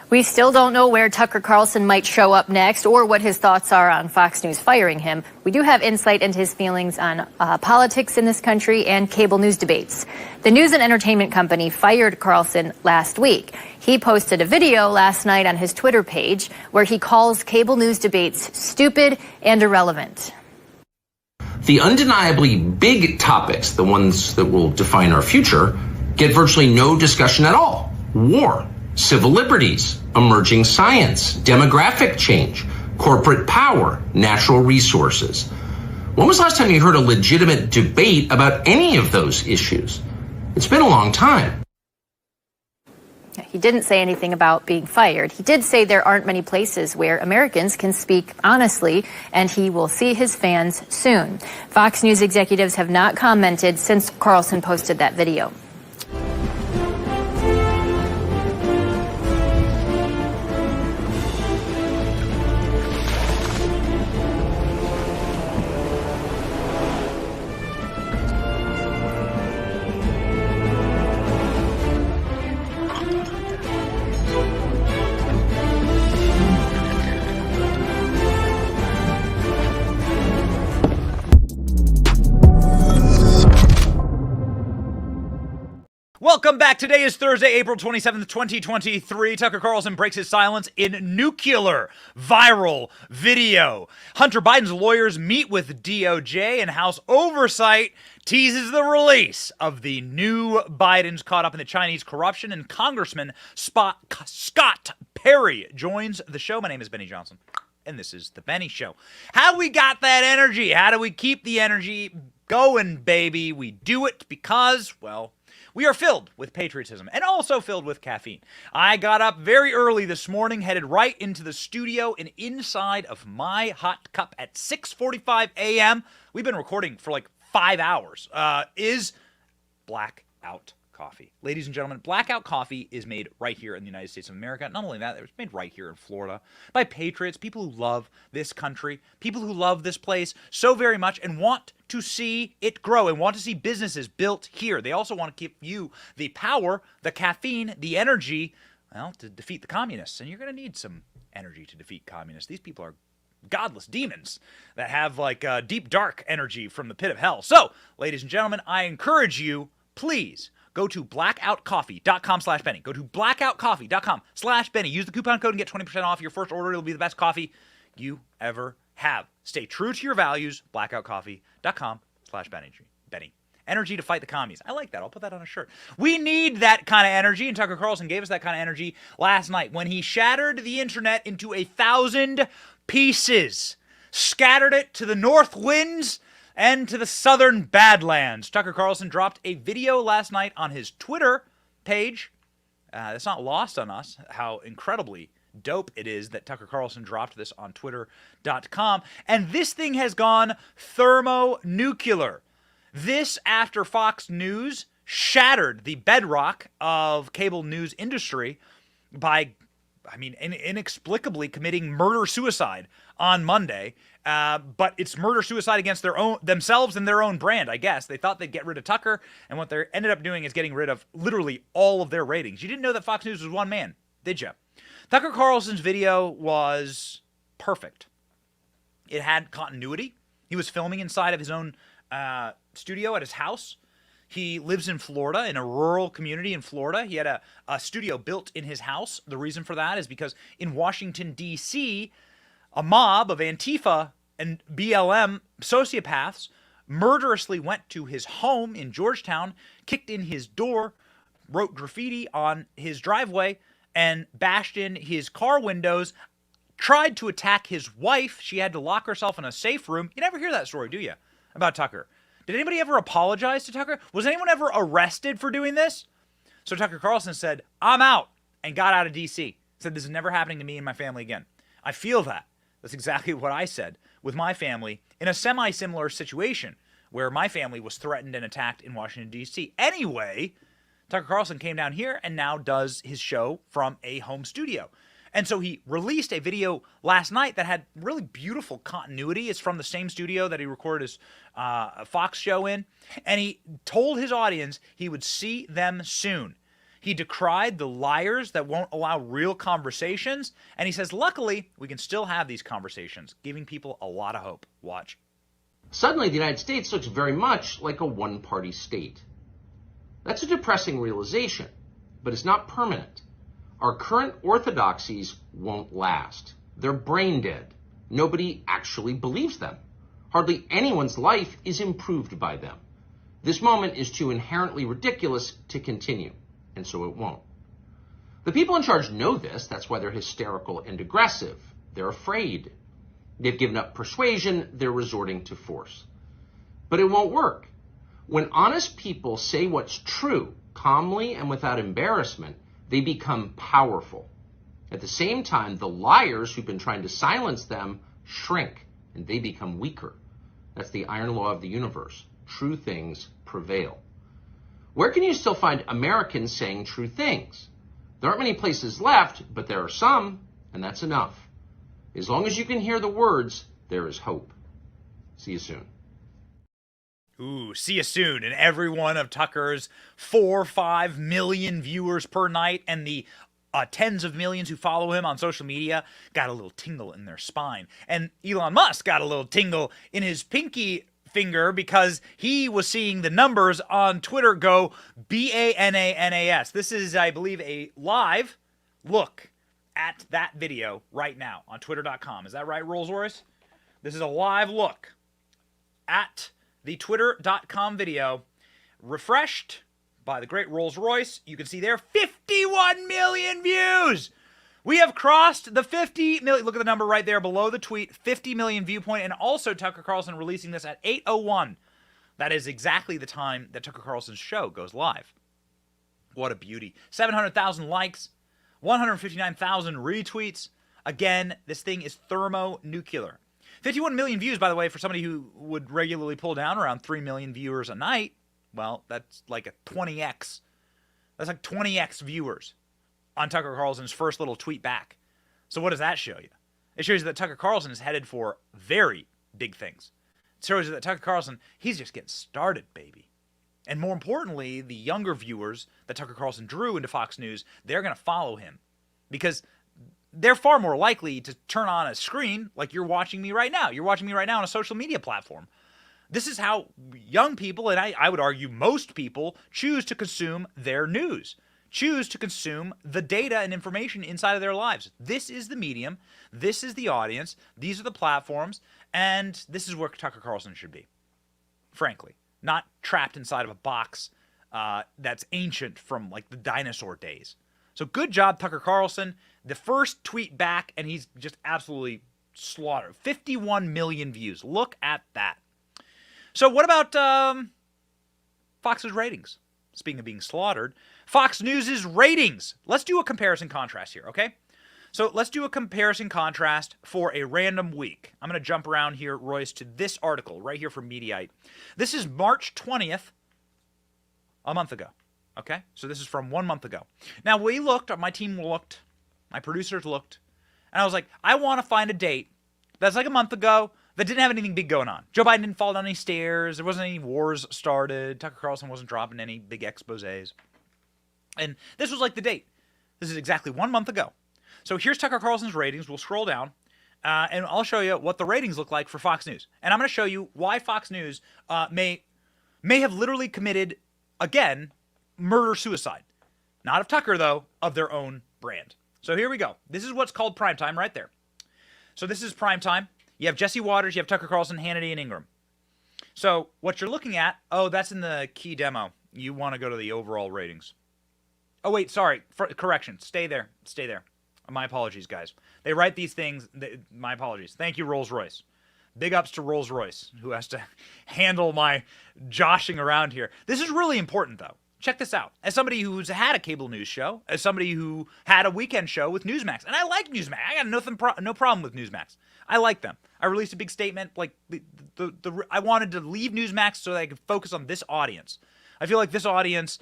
We still don't know where Tucker Carlson might show up next or what his thoughts are on Fox News firing him. We do have insight into his feelings on politics in this country and cable news debates. The news and entertainment company fired Carlson last week. He posted a video last night on his Twitter page where he calls cable news debates stupid and irrelevant. The undeniably big topics, the ones that will define our future, get virtually no discussion at all. War, civil liberties, emerging science, demographic change, corporate power, natural resources. When was the last time you heard a legitimate debate about any of those issues? It's been a long time. He didn't say anything about being fired. He did say there aren't many places where Americans can speak honestly, and he will see his fans soon. Fox News executives have not commented since Carlson posted that video. Welcome back. Today is Thursday, April 27th, 2023. Tucker Carlson breaks his silence in nuclear viral video. Hunter Biden's lawyers meet with DOJ, and House Oversight teases the release of the new Bidens caught up in the Chinese corruption, and Congressman Scott Perry joins the show. My name is Benny Johnson, and this is The Benny Show. How we got that energy? How do we keep the energy going, baby? We do it because, well, we are filled with patriotism and also filled with caffeine. I got up very early this morning, headed right into the studio and inside of my hot cup at 6:45 a.m. We've been recording for like 5 hours. Is Blackout Coffee. Ladies and gentlemen, Blackout Coffee is made right here in the United States of America. Not only that, it's made right here in Florida by patriots, people who love this country, people who love this place so very much and want to see it grow and want to see businesses built here. They also want to give you the power, the caffeine, the energy, well, to defeat the communists. And you're going to need some energy to defeat communists. These people are godless demons that have like deep, dark energy from the pit of hell. So, ladies and gentlemen, I encourage you, please go to blackoutcoffee.com/Benny. Go to blackoutcoffee.com/Benny. Use the coupon code and get 20% off your first order. It'll be the best coffee you ever have. Stay true to your values. Blackoutcoffee.com/Benny. Energy to fight the commies. I like that. I'll put that on a shirt. We need that kind of energy, and Tucker Carlson gave us that kind of energy last night when he shattered the internet into 1,000 pieces, scattered it to the north winds and to the southern badlands. Tucker Carlson dropped a video last night on his Twitter page. It's not lost on us how incredibly dope it is that Tucker Carlson dropped this on twitter.com. And this thing has gone thermonuclear. This after Fox News shattered the bedrock of cable news industry by, inexplicably committing murder-suicide on Monday. But it's murder-suicide against themselves and their own brand, I guess. They thought they'd get rid of Tucker, and what they ended up doing is getting rid of literally all of their ratings. You didn't know that Fox News was one man, did you? Tucker Carlson's video was perfect. It had continuity. He was filming inside of his own studio at his house. He lives in Florida, in a rural community in Florida. He had a studio built in his house. The reason for that is because in Washington, D.C., a mob of Antifa and BLM sociopaths murderously went to his home in Georgetown, kicked in his door, wrote graffiti on his driveway, and bashed in his car windows, tried to attack his wife. She had to lock herself in a safe room. You never hear that story, do you, about Tucker? Did anybody ever apologize to Tucker? Was anyone ever arrested for doing this? So Tucker Carlson said, I'm out, and got out of D.C. Said, this is never happening to me and my family again. I feel that. That's exactly what I said with my family in a semi-similar situation where my family was threatened and attacked in Washington, D.C. Anyway, Tucker Carlson came down here and now does his show from a home studio. And so he released a video last night that had really beautiful continuity. It's from the same studio that he recorded his Fox show in. And he told his audience he would see them soon. He decried the liars that won't allow real conversations. And he says, luckily, we can still have these conversations, giving people a lot of hope. Watch. Suddenly, the United States looks very much like a one-party state. That's a depressing realization, but it's not permanent. Our current orthodoxies won't last. They're brain dead. Nobody actually believes them. Hardly anyone's life is improved by them. This moment is too inherently ridiculous to continue, and so it won't. The people in charge know this. That's why they're hysterical and aggressive. They're afraid. They've given up persuasion. They're resorting to force. But it won't work. When honest people say what's true, calmly and without embarrassment, they become powerful. At the same time, the liars who've been trying to silence them shrink, and they become weaker. That's the iron law of the universe. True things prevail. Where can you still find Americans saying true things? There aren't many places left, but there are some, and that's enough. As long as you can hear the words, there is hope. See you soon. Ooh, see you soon. And every one of Tucker's 4 or 5 million viewers per night and the tens of millions who follow him on social media got a little tingle in their spine. And Elon Musk got a little tingle in his pinky finger because he was seeing the numbers on Twitter go BANANAS. This is, I believe, a live look at that video right now on twitter.com. Is that right, Rolls-Royce? This is a live look at the twitter.com video, refreshed by the great Rolls-Royce. You can see there 51 million views. We have crossed the 50 million. Look at the number right there below the tweet, 50 million viewpoint, and also Tucker Carlson releasing this at 8:01. That is exactly the time that Tucker Carlson's show goes live. What a beauty. 700,000 likes, 159,000 retweets. Again, this thing is thermonuclear. 51 million views, by the way, for somebody who would regularly pull down around 3 million viewers a night. Well, that's like a 20x. That's like 20x viewers on Tucker Carlson's first little tweet back. So what does that show you? It shows you that Tucker Carlson is headed for very big things. It shows you that Tucker Carlson, he's just getting started, baby. And more importantly, the younger viewers that Tucker Carlson drew into Fox News, they're going to follow him because they're far more likely to turn on a screen like you're watching me right now. You're watching me right now on a social media platform. This is how young people, and I would argue most people, choose to consume their news, choose to consume the data and information inside of their lives. This is the medium. This is the audience. These are the platforms. And this is where Tucker Carlson should be, frankly. Not trapped inside of a box that's ancient from like the dinosaur days. So good job, Tucker Carlson. The first tweet back, and he's just absolutely slaughtered. 51 million views. Look at that. So what about Fox's ratings? Speaking of being slaughtered, Fox News' ratings. Let's do a comparison contrast here, okay? So let's do a comparison contrast for a random week. I'm going to jump around here, Royce, to this article right here from Mediaite. This is March 20th, a month ago, okay? So this is from 1 month ago. Now, we looked, my team looked, my producers looked, and I was like, I want to find a date that's like a month ago that didn't have anything big going on. Joe Biden didn't fall down any stairs. There wasn't any wars started. Tucker Carlson wasn't dropping any big exposés. And this was like the date. This is exactly 1 month ago. So here's Tucker Carlson's ratings. We'll scroll down, and I'll show you what the ratings look like for Fox News. And I'm going to show you why Fox News may have literally committed, again, murder-suicide. Not of Tucker, though, of their own brand. So here we go. This is what's called primetime right there. So this is primetime. You have Jesse Waters, you have Tucker Carlson, Hannity, and Ingram. So what you're looking at, oh, that's in the key demo. You want to go to the overall ratings. Oh, wait, sorry. Correction. Stay there. Stay there. My apologies, guys. They write these things. My apologies. Thank you, Rolls-Royce. Big ups to Rolls-Royce, who has to handle my joshing around here. This is really important, though. Check this out. As somebody who's had a cable news show, as somebody who had a weekend show with Newsmax, and I like Newsmax. I got no problem with Newsmax. I like them. I released a big statement. Like I wanted to leave Newsmax so that I could focus on this audience. I feel like this audience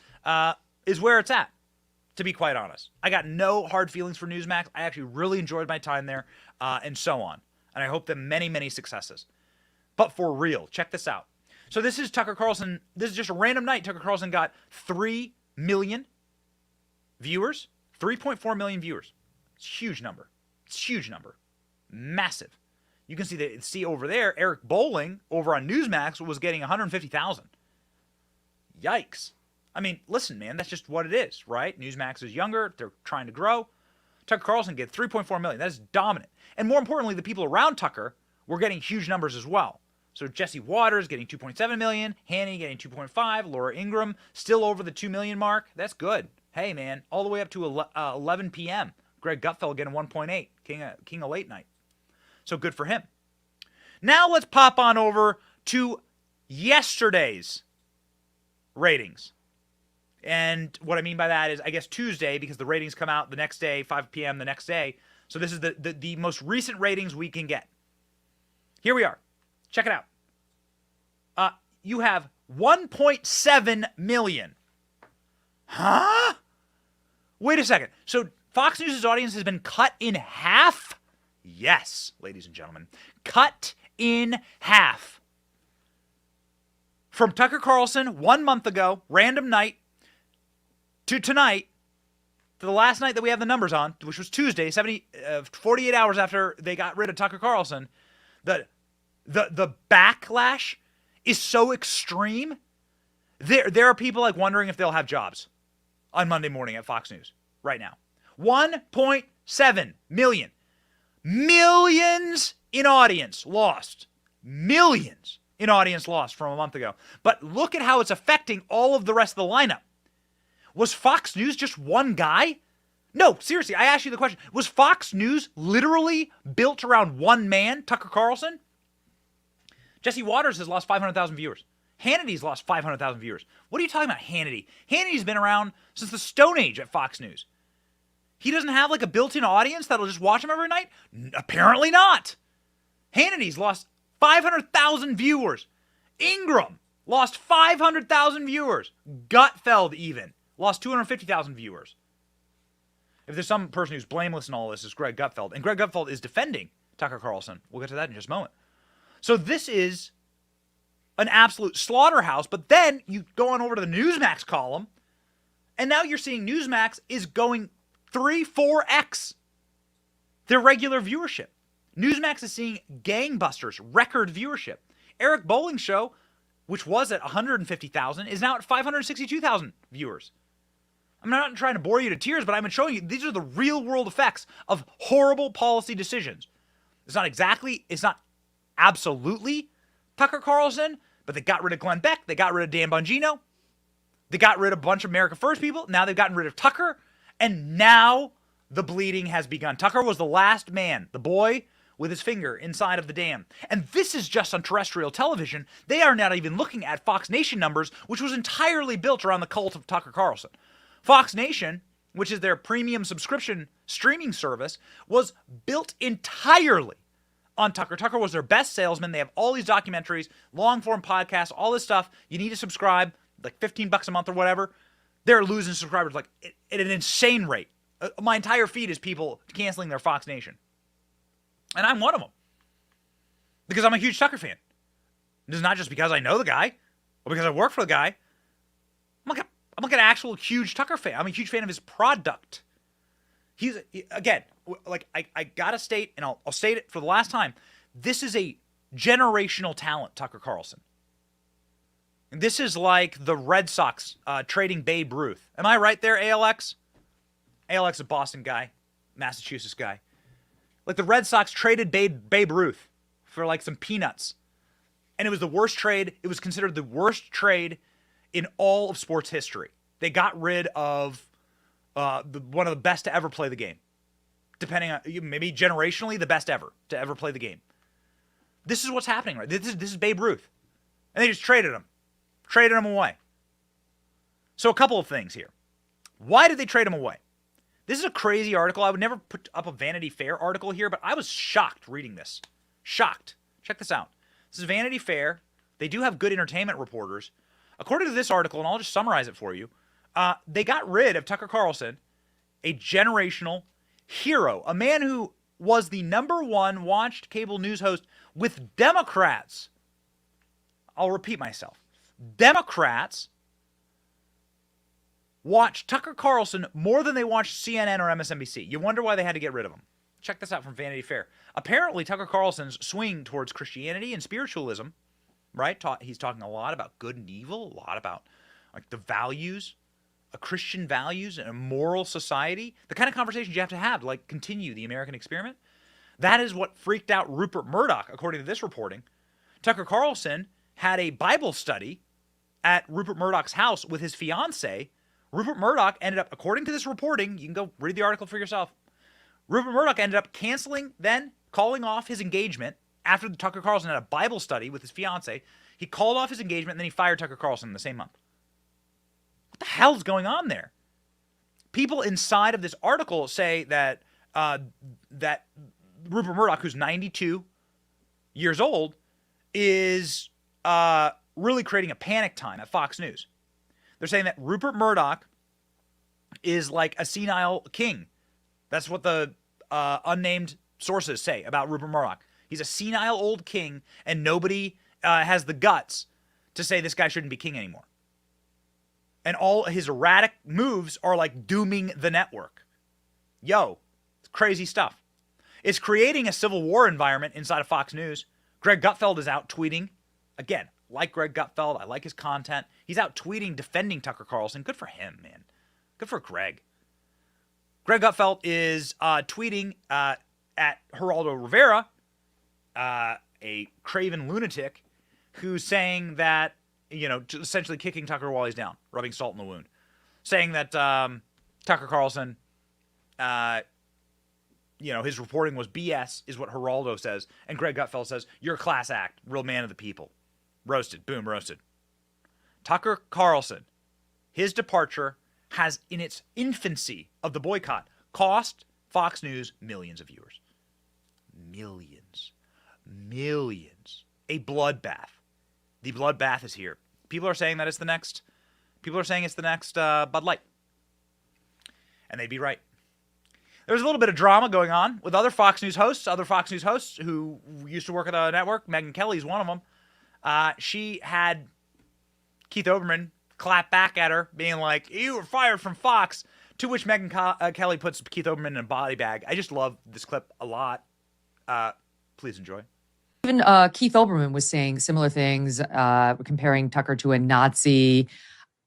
is where it's at, to be quite honest. I got no hard feelings for Newsmax. I actually really enjoyed my time there, and so on. And I hope them many, many successes. But for real, check this out. So this is Tucker Carlson. This is just a random night. Tucker Carlson got 3 million viewers, 3.4 million viewers. It's a huge number. It's a huge number. Massive. You can see over there, Eric Bowling over on Newsmax was getting 150,000. Yikes. I mean, listen, man, that's just what it is, right? Newsmax is younger. They're trying to grow. Tucker Carlson gets 3.4 million. That is dominant. And more importantly, the people around Tucker were getting huge numbers as well. So Jesse Waters getting 2.7 million, Hannity getting 2.5, Laura Ingraham still over the 2 million mark. That's good. Hey, man, all the way up to 11 p.m. Greg Gutfeld getting 1.8, king of late night. So good for him. Now let's pop on over to yesterday's ratings. And what I mean by that is, I guess Tuesday, because the ratings come out the next day, 5 p.m. the next day. So this is the most recent ratings we can get. Here we are. Check it out. You have 1.7 million. Huh? Wait a second. So Fox News' audience has been cut in half? Yes, ladies and gentlemen. Cut in half. From Tucker Carlson 1 month ago, random night, to tonight, to the last night that we have the numbers on, which was Tuesday, 48 hours after they got rid of Tucker Carlson, the backlash is so extreme. There are people like wondering if they'll have jobs on Monday morning at Fox News right now. 1.7 million. Millions in audience lost. Millions in audience lost from a month ago. But look at how it's affecting all of the rest of the lineup. Was Fox News just one guy? No, seriously, I asked you the question. Was Fox News literally built around one man, Tucker Carlson? Jesse Waters has lost 500,000 viewers. Hannity's lost 500,000 viewers. What are you talking about, Hannity? Hannity's been around since the Stone Age at Fox News. He doesn't have like a built-in audience that'll just watch him every night? Apparently not. Hannity's lost 500,000 viewers. Ingraham lost 500,000 viewers. Gutfeld even lost 250,000 viewers. If there's some person who's blameless in all this, it's Greg Gutfeld. And Greg Gutfeld is defending Tucker Carlson. We'll get to that in just a moment. So this is an absolute slaughterhouse. But then you go on over to the Newsmax column, and now you're seeing Newsmax is going 3-4x their regular viewership. Newsmax is seeing gangbusters, record viewership. Eric Bowling's show, which was at 150,000, is now at 562,000 viewers. I'm not trying to bore you to tears, but I've been showing you these are the real world effects of horrible policy decisions. It's not absolutely Tucker Carlson, but they got rid of Glenn Beck, they got rid of Dan Bongino, they got rid of a bunch of America First people, now they've gotten rid of Tucker, and now the bleeding has begun. Tucker was the last man, the boy with his finger inside of the dam. And this is just on terrestrial television. They are not even looking at Fox Nation numbers, which was entirely built around the cult of Tucker Carlson. Fox Nation, which is their premium subscription streaming service, was built entirely on Tucker. Tucker was their best salesman. They have all these documentaries, long-form podcasts, all this stuff. You need to subscribe, like $15 a month or whatever. They're losing subscribers like at an insane rate. My entire feed is people canceling their Fox Nation. And I'm one of them. Because I'm a huge Tucker fan. It's not just because I know the guy or because I work for the guy. I'm like an actual huge Tucker fan. I'm a huge fan of his product. Again, like I gotta state, and I'll state it for the last time, this is a generational talent, Tucker Carlson. And this is like the Red Sox trading Babe Ruth. Am I right there, ALX? ALX is a Boston guy, Massachusetts guy. Like the Red Sox traded Babe Ruth for like some peanuts. And it was the worst trade. It was considered the worst trade in all of sports history. They got rid of one of the best to ever play the game. Depending on, maybe generationally, the best ever to ever play the game. This is what's happening, right? This is Babe Ruth. And they just traded him. Traded him away. So a couple of things here. Why did they trade him away? This is a crazy article. I would never put up a Vanity Fair article here, but I was shocked reading this. Shocked. Check this out. This is Vanity Fair. They do have good entertainment reporters. According to this article, and I'll just summarize it for you, they got rid of Tucker Carlson, a generational hero, a man who was the #1 watched cable news host with Democrats. I'll repeat myself. Democrats watch Tucker Carlson more than they watch CNN or MSNBC. You wonder why they had to get rid of him. Check this out from Vanity Fair. Apparently, Tucker Carlson's swing towards Christianity and spiritualism, right? He's talking a lot about good and evil, a lot about like the values, Christian values, and a moral society. The kind of conversations you have to like continue the American experiment. That is what freaked out Rupert Murdoch, according to this reporting. Tucker Carlson had a Bible study at Rupert Murdoch's house with his fiancée. Rupert Murdoch ended up, according to this reporting, you can go read the article for yourself. Rupert Murdoch ended up calling off his engagement after Tucker Carlson had a Bible study with his fiancée. He called off his engagement, and then he fired Tucker Carlson in the same month. What the hell is going on there? People inside of this article say that that Rupert Murdoch, who's 92 years old, is really creating a panic time at Fox News. They're saying that Rupert Murdoch is like a senile king. That's what the unnamed sources say about Rupert Murdoch. He's a senile old king, and nobody has the guts to say this guy shouldn't be king anymore. And all his erratic moves are like dooming the network. Yo, it's crazy stuff. It's creating a civil war environment inside of Fox News. Greg Gutfeld is out tweeting. Again, like Greg Gutfeld. I like his content. He's out tweeting, defending Tucker Carlson. Good for him, man. Good for Greg. Greg Gutfeld is tweeting at Geraldo Rivera, a craven lunatic, who's saying that, essentially kicking Tucker while he's down, rubbing salt in the wound. Saying that Tucker Carlson, his reporting was BS, is what Geraldo says. And Greg Gutfeld says, you're a class act, real man of the people. Roasted. Boom, roasted. Tucker Carlson, his departure has, in its infancy of the boycott, cost Fox News millions of viewers. Millions. A bloodbath. The bloodbath is here. People are saying that it's the next. Bud Light. And they'd be right. There's a little bit of drama going on with other Fox News hosts who used to work at the network. Megyn Kelly's one of them. She had Keith Olbermann clap back at her, being like, you were fired from Fox, to which Megyn Kelly puts Keith Olbermann in a body bag. I just love this clip a lot. Please enjoy. Even Keith Olbermann was saying similar things, comparing Tucker to a Nazi.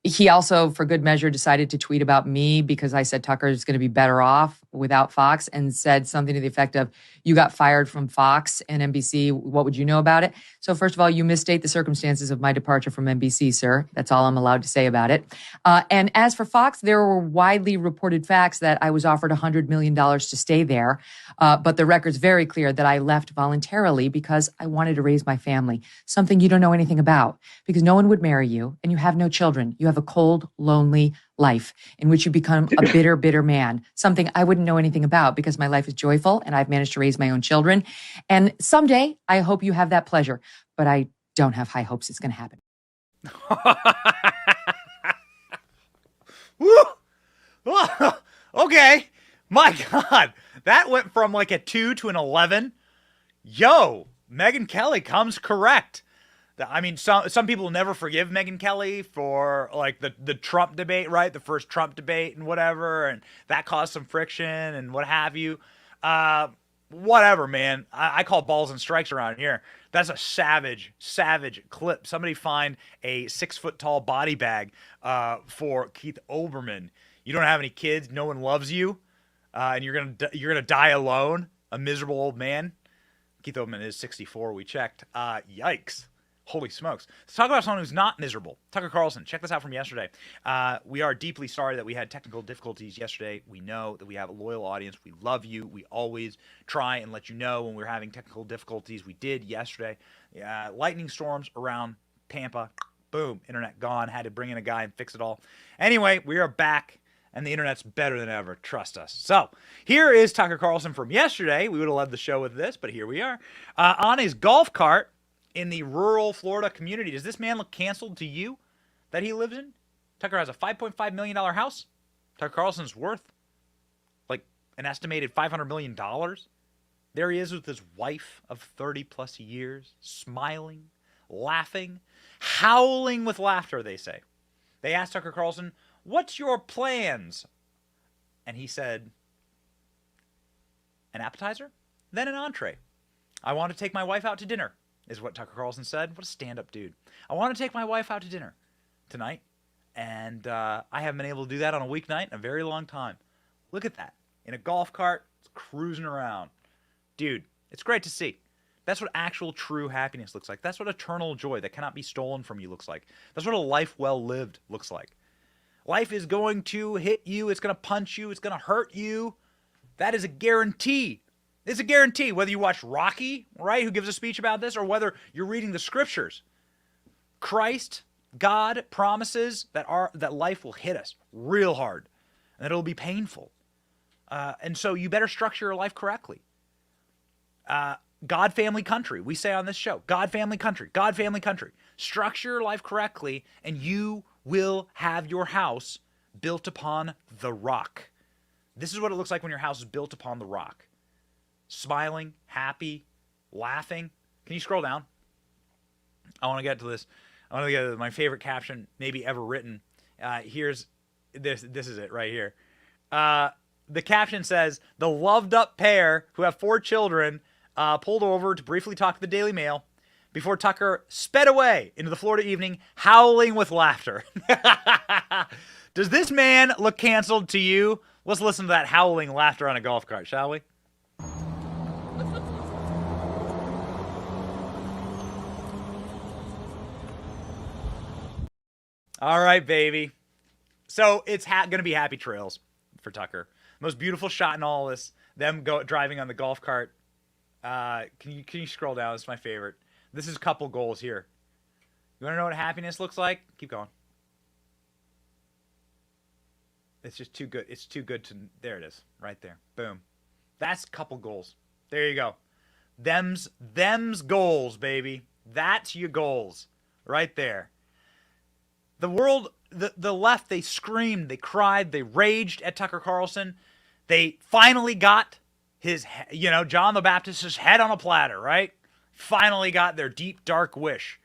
He also, for good measure, decided to tweet about me because I said Tucker is going to be better off without Fox, and said something to the effect of, you got fired from Fox and NBC. What would you know about it? So first of all, you misstate the circumstances of my departure from NBC, sir. That's all I'm allowed to say about it. And as for Fox, there were widely reported facts that I was offered $100 million to stay there. But the record's very clear that I left voluntarily because I wanted to raise my family, something you don't know anything about, because no one would marry you and you have no children. You have a cold, lonely life in which you become a bitter, bitter man, something I wouldn't know anything about because my life is joyful and I've managed to raise my own children. And someday I hope you have that pleasure, but I don't have high hopes it's going to happen. Okay. My God. That went from like a 2 to an 11. Yo, Megyn Kelly comes correct. I mean, some people will never forgive Megyn Kelly for like the Trump debate, right? The first Trump debate and whatever, and that caused some friction and what have you. Whatever, man. I call balls and strikes around here. That's a savage clip. Somebody find a 6-foot-tall body bag for Keith Olbermann. You don't have any kids. No one loves you, and you're gonna die alone, a miserable old man. Keith Olbermann is 64. We checked. Yikes. Holy smokes. Let's talk about someone who's not miserable. Tucker Carlson. Check this out from yesterday. We are deeply sorry that we had technical difficulties yesterday. We know that we have a loyal audience. We love you. We always try and let you know when we're having technical difficulties. We did yesterday. Lightning storms around Tampa. Boom. Internet gone. Had to bring in a guy and fix it all. Anyway, we are back, and the internet's better than ever. Trust us. So here is Tucker Carlson from yesterday. We would have led the show with this, but here we are. On his golf cart in the rural Florida community. Does this man look canceled to you that he lives in? Tucker has a $5.5 million house. Tucker Carlson's worth like an estimated $500 million. There he is with his wife of 30 plus years, smiling, laughing, howling with laughter, they say. They asked Tucker Carlson what's your plans? And he said, an appetizer, then an entree. I want to take my wife out to dinner, is what Tucker Carlson said. What a stand-up dude. I want to take my wife out to dinner tonight, and I haven't been able to do that on a weeknight in a very long time. Look at that. In a golf cart, it's cruising around. Dude, it's great to see. That's what actual true happiness looks like. That's what eternal joy that cannot be stolen from you looks like. That's what a life well lived looks like. Life is going to hit you. It's going to punch you. It's going to hurt you. That is a guarantee. It's a guarantee. Whether you watch Rocky, right, who gives a speech about this, or whether you're reading the scriptures. Christ, God promises that life will hit us real hard and that it'll be painful. And so you better structure your life correctly. God, family, country. We say on this show, God, family, country. God, family, country. Structure your life correctly and you will have your house built upon the rock. This is what it looks like when your house is built upon the rock. Smiling, happy, laughing. Can you scroll down? I want to get to this. I want to get to my favorite caption maybe ever written. Here's this. This is it right here. The caption says, the loved up pair who have 4 children pulled over to briefly talk to the Daily Mail before Tucker sped away into the Florida evening, howling with laughter. Does this man look canceled to you? Let's listen to that howling laughter on a golf cart, shall we? All right, baby. So it's going to be happy trails for Tucker. Most beautiful shot in all this, them driving on the golf cart. Can you scroll down? This is my favorite. This is a couple goals here. You want to know what happiness looks like? Keep going. It's just too good. It's too good to... There it is. Right there. Boom. That's a couple goals. There you go. Them's goals, baby. That's your goals. Right there. The world, the left, they screamed, they cried, they raged at Tucker Carlson. They finally got his, John the Baptist's head on a platter, right? Finally got their deep, dark wish.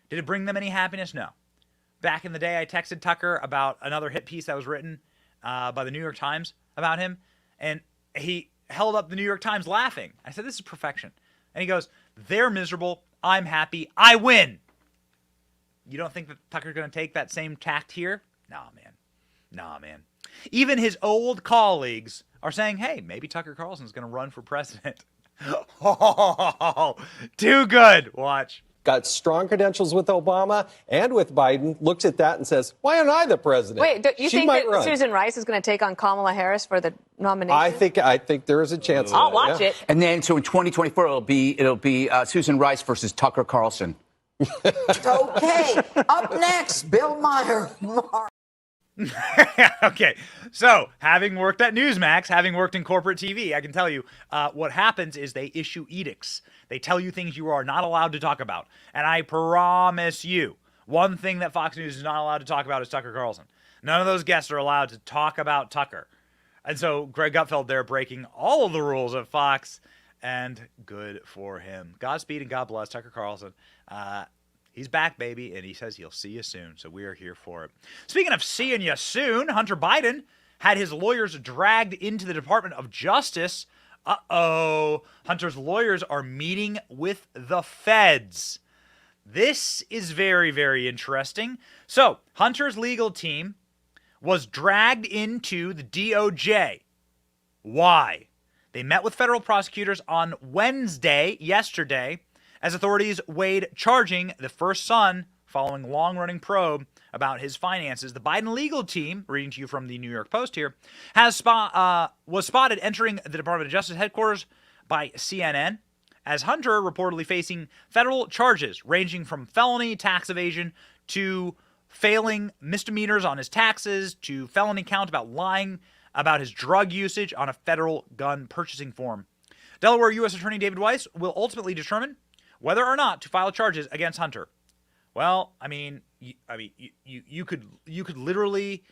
Did it bring them any happiness? No. Back in the day, I texted Tucker about another hit piece that was written by the New York Times about him, and he held up the New York Times laughing. I said, this is perfection. And he goes, they're miserable, I'm happy, I win. You don't think that Tucker's going to take that same tact here? Nah, man. Even his old colleagues are saying, hey, maybe Tucker Carlson's going to run for president. Oh, too good. Watch. Got strong credentials with Obama and with Biden, looks at that and says, why aren't I the president? Wait, do you think that run. Susan Rice is going to take on Kamala Harris for the nomination? I think there is a chance. I'll watch it. And then, so in 2024, it'll be Susan Rice versus Tucker Carlson. Okay. Up next, Bill Maher. Okay, so having worked at Newsmax, having worked in corporate TV, I can tell you what happens is they issue edicts. They tell you things you are not allowed to talk about. And I promise you, one thing that Fox News is not allowed to talk about is Tucker Carlson. None of those guests are allowed to talk about Tucker. And so Greg Gutfeld there breaking all of the rules of Fox, and good for him. Godspeed and God bless Tucker Carlson. He's back, baby, and he says he'll see you soon, so we are here for it. Speaking of seeing you soon, Hunter Biden had his lawyers dragged into the Department of Justice. Uh-oh. Hunter's lawyers are meeting with the feds. This is very, very interesting. So, Hunter's legal team was dragged into the DOJ. Why? They met with federal prosecutors on Wednesday, yesterday, as authorities weighed charging the first son following long-running probe about his finances. The Biden legal team, reading to you from the New York Post here, was spotted entering the Department of Justice headquarters by CNN, as Hunter reportedly facing federal charges ranging from felony tax evasion to failing misdemeanors on his taxes to felony count about lying about his drug usage on a federal gun purchasing form. Delaware U.S. Attorney David Weiss will ultimately determine whether or not to file charges against Hunter. Well, you could literally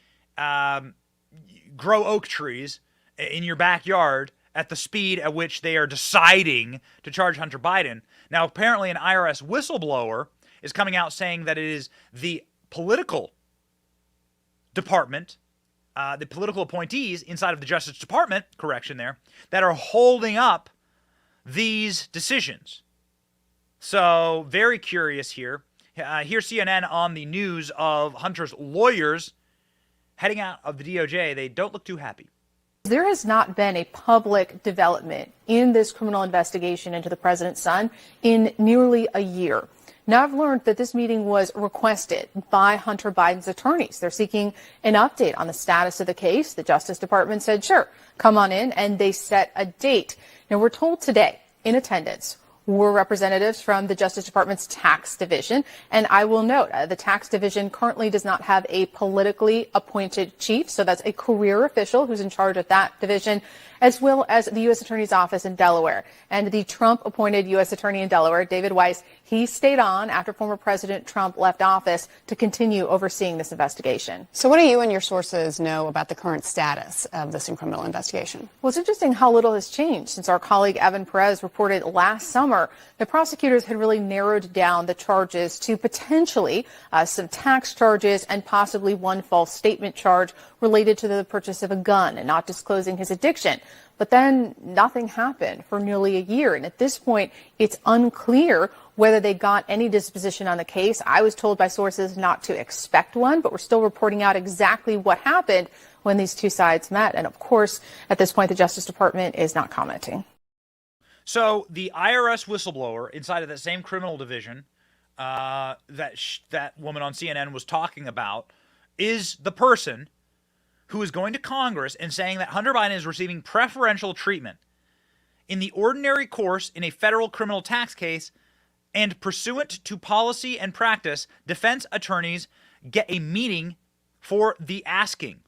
grow oak trees in your backyard at the speed at which they are deciding to charge Hunter Biden. Now, apparently an IRS whistleblower is coming out saying that it is the political Department, the political appointees inside of the Justice Department, correction there, that are holding up these decisions. So very curious here. Here's CNN on the news of Hunter's lawyers heading out of the DOJ. They don't look too happy. There has not been a public development in this criminal investigation into the president's son in nearly a year. Now I've learned that this meeting was requested by Hunter Biden's attorneys. They're seeking an update on the status of the case. The Justice Department said, sure, come on in, and they set a date. Now we're told today in attendance were representatives from the Justice Department's tax division. And I will note, the tax division currently does not have a politically appointed chief. So that's a career official who's in charge of that division, as well as the U.S. Attorney's Office in Delaware. And the Trump-appointed U.S. Attorney in Delaware, David Weiss, he stayed on after former President Trump left office to continue overseeing this investigation. So what do you and your sources know about the current status of this criminal investigation? Well, it's interesting how little has changed since our colleague Evan Perez reported last summer. The prosecutors had really narrowed down the charges to potentially some tax charges and possibly one false statement charge related to the purchase of a gun and not disclosing his addiction. But then nothing happened for nearly a year. And at this point, it's unclear whether they got any disposition on the case. I was told by sources not to expect one, but we're still reporting out exactly what happened when these two sides met. And of course, at this point, the Justice Department is not commenting. So the IRS whistleblower inside of that same criminal division that woman on CNN was talking about is the person who is going to Congress and saying that Hunter Biden is receiving preferential treatment in the ordinary course in a federal criminal tax case, and pursuant to policy and practice, defense attorneys get a meeting for the asking,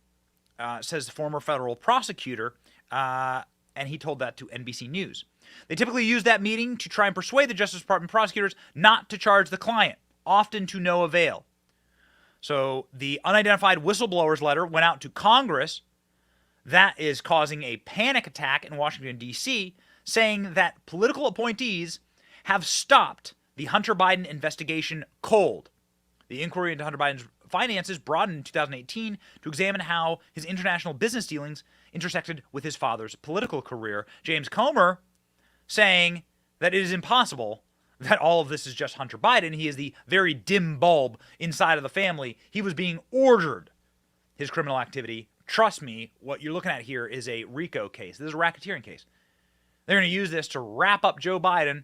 says the former federal prosecutor, and he told that to NBC News. They typically use that meeting to try and persuade the Justice Department prosecutors not to charge the client, often to no avail. So the unidentified whistleblower's letter went out to Congress. That is causing a panic attack in Washington, D.C., saying that political appointees have stopped the Hunter Biden investigation cold. The inquiry into Hunter Biden's finances broadened in 2018 to examine how his international business dealings intersected with his father's political career. James Comer saying that it is impossible that all of this is just Hunter Biden. He is the very dim bulb inside of the family. He was being ordered his criminal activity. Trust me, what you're looking at here is a RICO case. This is a racketeering case. They're going to use this to wrap up Joe Biden,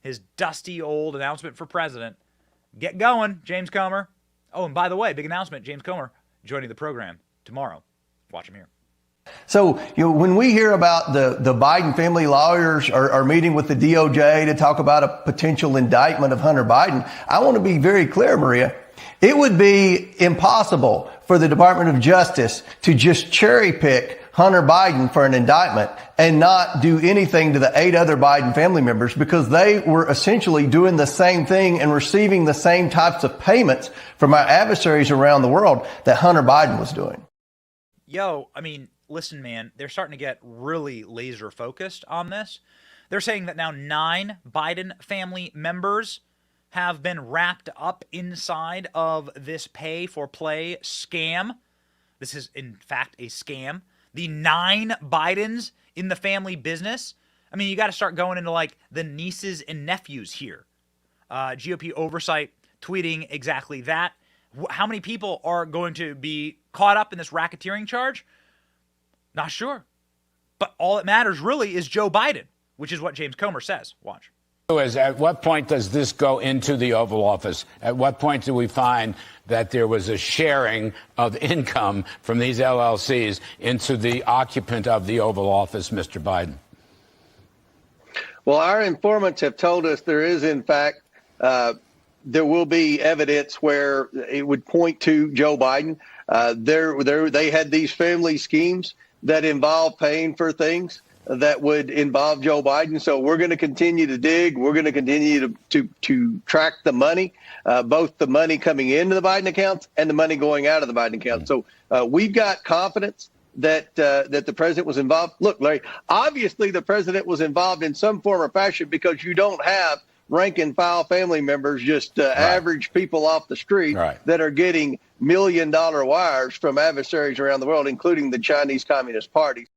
his dusty old announcement for president. Get going, James Comer. Oh, and by the way, big announcement, James Comer joining the program tomorrow. Watch him here. So, when we hear about the Biden family lawyers are meeting with the DOJ to talk about a potential indictment of Hunter Biden, I want to be very clear, Maria. It would be impossible for the Department of Justice to just cherry pick Hunter Biden for an indictment and not do anything to the 8 other Biden family members, because they were essentially doing the same thing and receiving the same types of payments from our adversaries around the world that Hunter Biden was doing. Listen, man, they're starting to get really laser focused on this. They're saying that now 9 Biden family members have been wrapped up inside of this pay for play scam. This is, in fact, a scam. The 9 Bidens in the family business. You got to start going into like the nieces and nephews here. GOP oversight tweeting exactly that. How many people are going to be caught up in this racketeering charge? Not sure. But all that matters really is Joe Biden, which is what James Comer says. Watch. At what point does this go into the Oval Office? At what point do we find that there was a sharing of income from these LLCs into the occupant of the Oval Office, Mr. Biden? Well, our informants have told us there is, in fact, there will be evidence where it would point to Joe Biden. They had these family schemes that involve paying for things that would involve Joe Biden. So we're going to continue to dig. We're going to continue to track the money, both the money coming into the Biden accounts and the money going out of the Biden accounts. So we've got confidence that the president was involved. Look, Larry, obviously the president was involved in some form or fashion, because you don't have rank and file family members, just average people off the street that are getting $1 million wires from adversaries around the world, including the Chinese Communist Party.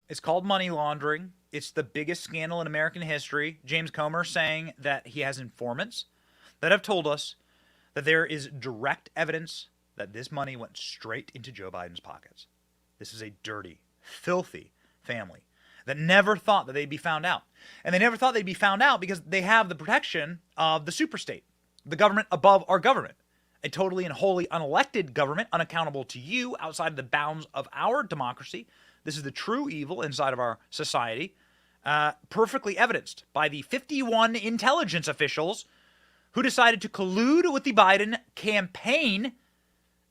It's called money laundering. It's the biggest scandal in American history. James Comer saying that he has informants that have told us that there is direct evidence that this money went straight into Joe Biden's pockets. This is a dirty, filthy family that never thought that they'd be found out. And they never thought they'd be found out because they have the protection of the superstate, the government above our government, a totally and wholly unelected government, unaccountable to you outside of the bounds of our democracy. This is the true evil inside of our society, perfectly evidenced by the 51 intelligence officials who decided to collude with the Biden campaign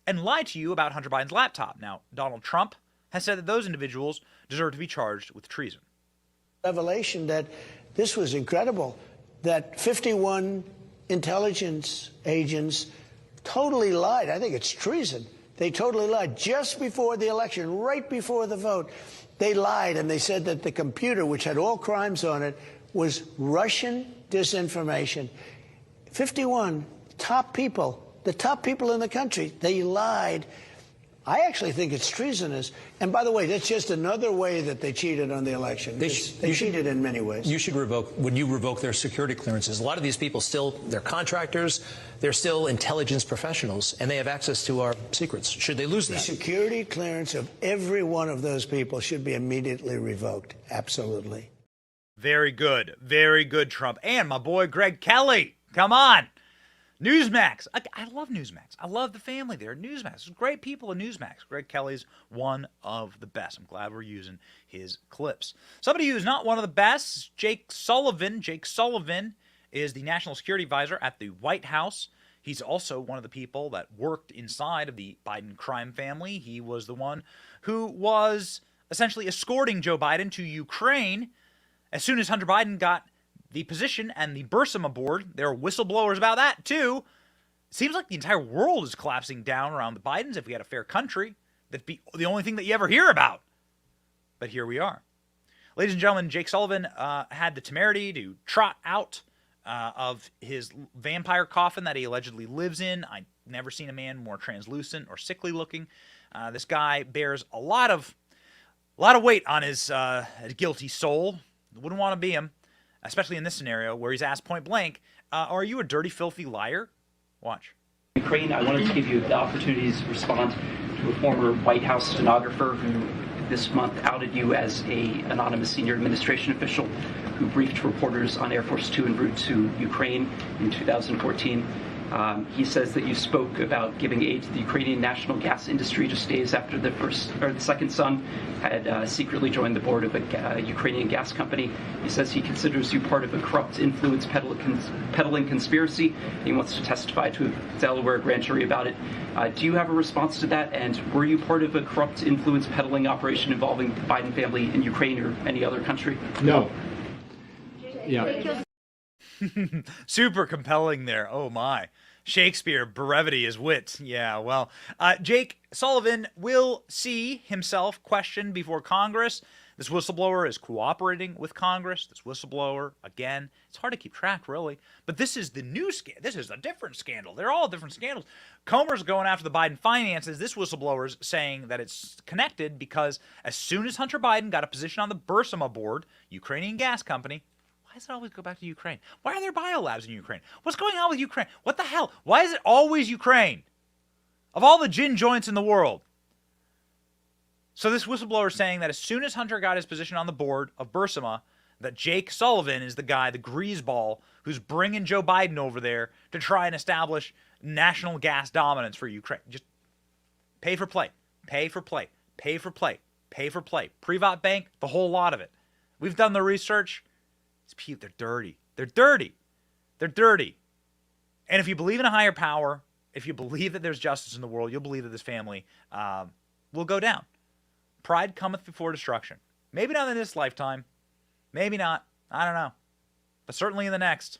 and lie to you about Hunter Biden's laptop. Now, Donald Trump has said that those individuals deserve to be charged with treason. Revelation that this was incredible, that 51 intelligence agents totally lied. I think it's treason. They totally lied just before the election, right before the vote. They lied and they said that the computer, which had all crimes on it, was Russian disinformation. 51 top people, the top people in the country, they lied. I actually think it's treasonous. And by the way, that's just another way that they cheated on the election. They cheated in many ways. You should would you revoke their security clearances? A lot of these people still, they're contractors, they're still intelligence professionals, and they have access to our secrets. Should they lose that? The security clearance of every one of those people should be immediately revoked. Absolutely. Very good, Trump. And my boy Greg Kelly, come on. Newsmax. I love Newsmax. I love the family there at Newsmax. There's great people at Newsmax. Greg Kelly's one of the best. I'm glad we're using his clips. Somebody who's not one of the best, Jake Sullivan. Jake Sullivan is the National Security Advisor at the White House. He's also one of the people that worked inside of the Biden crime family. He was the one who was essentially escorting Joe Biden to Ukraine as soon as Hunter Biden got the position and the Burisma board. There are whistleblowers about that too. It seems like the entire world is collapsing down around the Bidens. If we had a fair country, that'd be the only thing that you ever hear about. But here we are. Ladies and gentlemen, Jake Sullivan had the temerity to trot out of his vampire coffin that he allegedly lives in. I've never seen a man more translucent or sickly looking. This guy bears a lot of weight on his guilty soul. Wouldn't want to be him. Especially in this scenario where he's asked point blank, are you a dirty, filthy liar? Watch. Ukraine, I wanted to give you the opportunity to respond to a former White House stenographer who this month outed you as an anonymous senior administration official who briefed reporters on Air Force Two en route to Ukraine in 2014. He says that you spoke about giving aid to the Ukrainian national gas industry just days after the second son had secretly joined the board of a Ukrainian gas company. He says he considers you part of a corrupt influence peddling conspiracy. He wants to testify to a Delaware grand jury about it. Do you have a response to that? And were you part of a corrupt influence peddling operation involving the Biden family in Ukraine or any other country? No. Yeah. Super compelling there. Oh my. Shakespeare, brevity is wit. Yeah, well, Jake Sullivan will see himself questioned before Congress. This whistleblower is cooperating with Congress. This whistleblower, again, it's hard to keep track, really. But this is the new scandal. This is a different scandal. They're all different scandals. Comer's going after the Biden finances. This whistleblower's saying that it's connected because as soon as Hunter Biden got a position on the Burisma board, Ukrainian gas company, why does it always go back to Ukraine? Why are there biolabs in Ukraine? What's going on with Ukraine? What the hell? Why is it always Ukraine? Of all the gin joints in the world. So this whistleblower is saying that as soon as Hunter got his position on the board of Burisma, that Jake Sullivan is the guy, the greaseball, who's bringing Joe Biden over there to try and establish national gas dominance for Ukraine. Just pay for play, pay for play, pay for play, pay for play. Privat bank, the whole lot of it. We've done the research. They're dirty. They're dirty. They're dirty. And if you believe in a higher power, if you believe that there's justice in the world, you'll believe that this family will go down. Pride cometh before destruction. Maybe not in this lifetime. Maybe not. I don't know. But certainly in the next.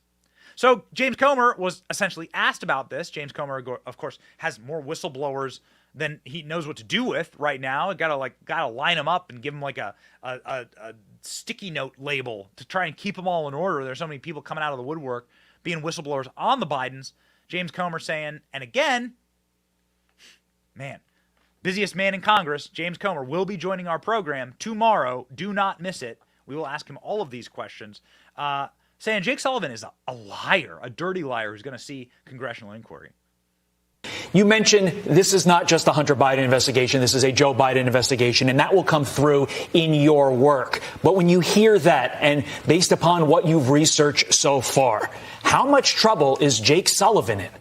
So James Comer was essentially asked about this. James Comer, of course, has more whistleblowers than he knows what to do with right now. Gotta line them up and give them like a sticky note label to try and keep them all in order. There's so many people coming out of the woodwork. being whistleblowers on the Bidens. James Comer saying, and again, man, busiest man in Congress, James Comer, will be joining our program tomorrow. Do not miss it. We will ask him all of these questions. Saying Jake Sullivan is a liar, a dirty liar who's going to see congressional inquiry. You mentioned this is not just a Hunter Biden investigation. This is a Joe Biden investigation, and that will come through in your work. But when you hear that, and based upon what you've researched so far, how much trouble is Jake Sullivan in?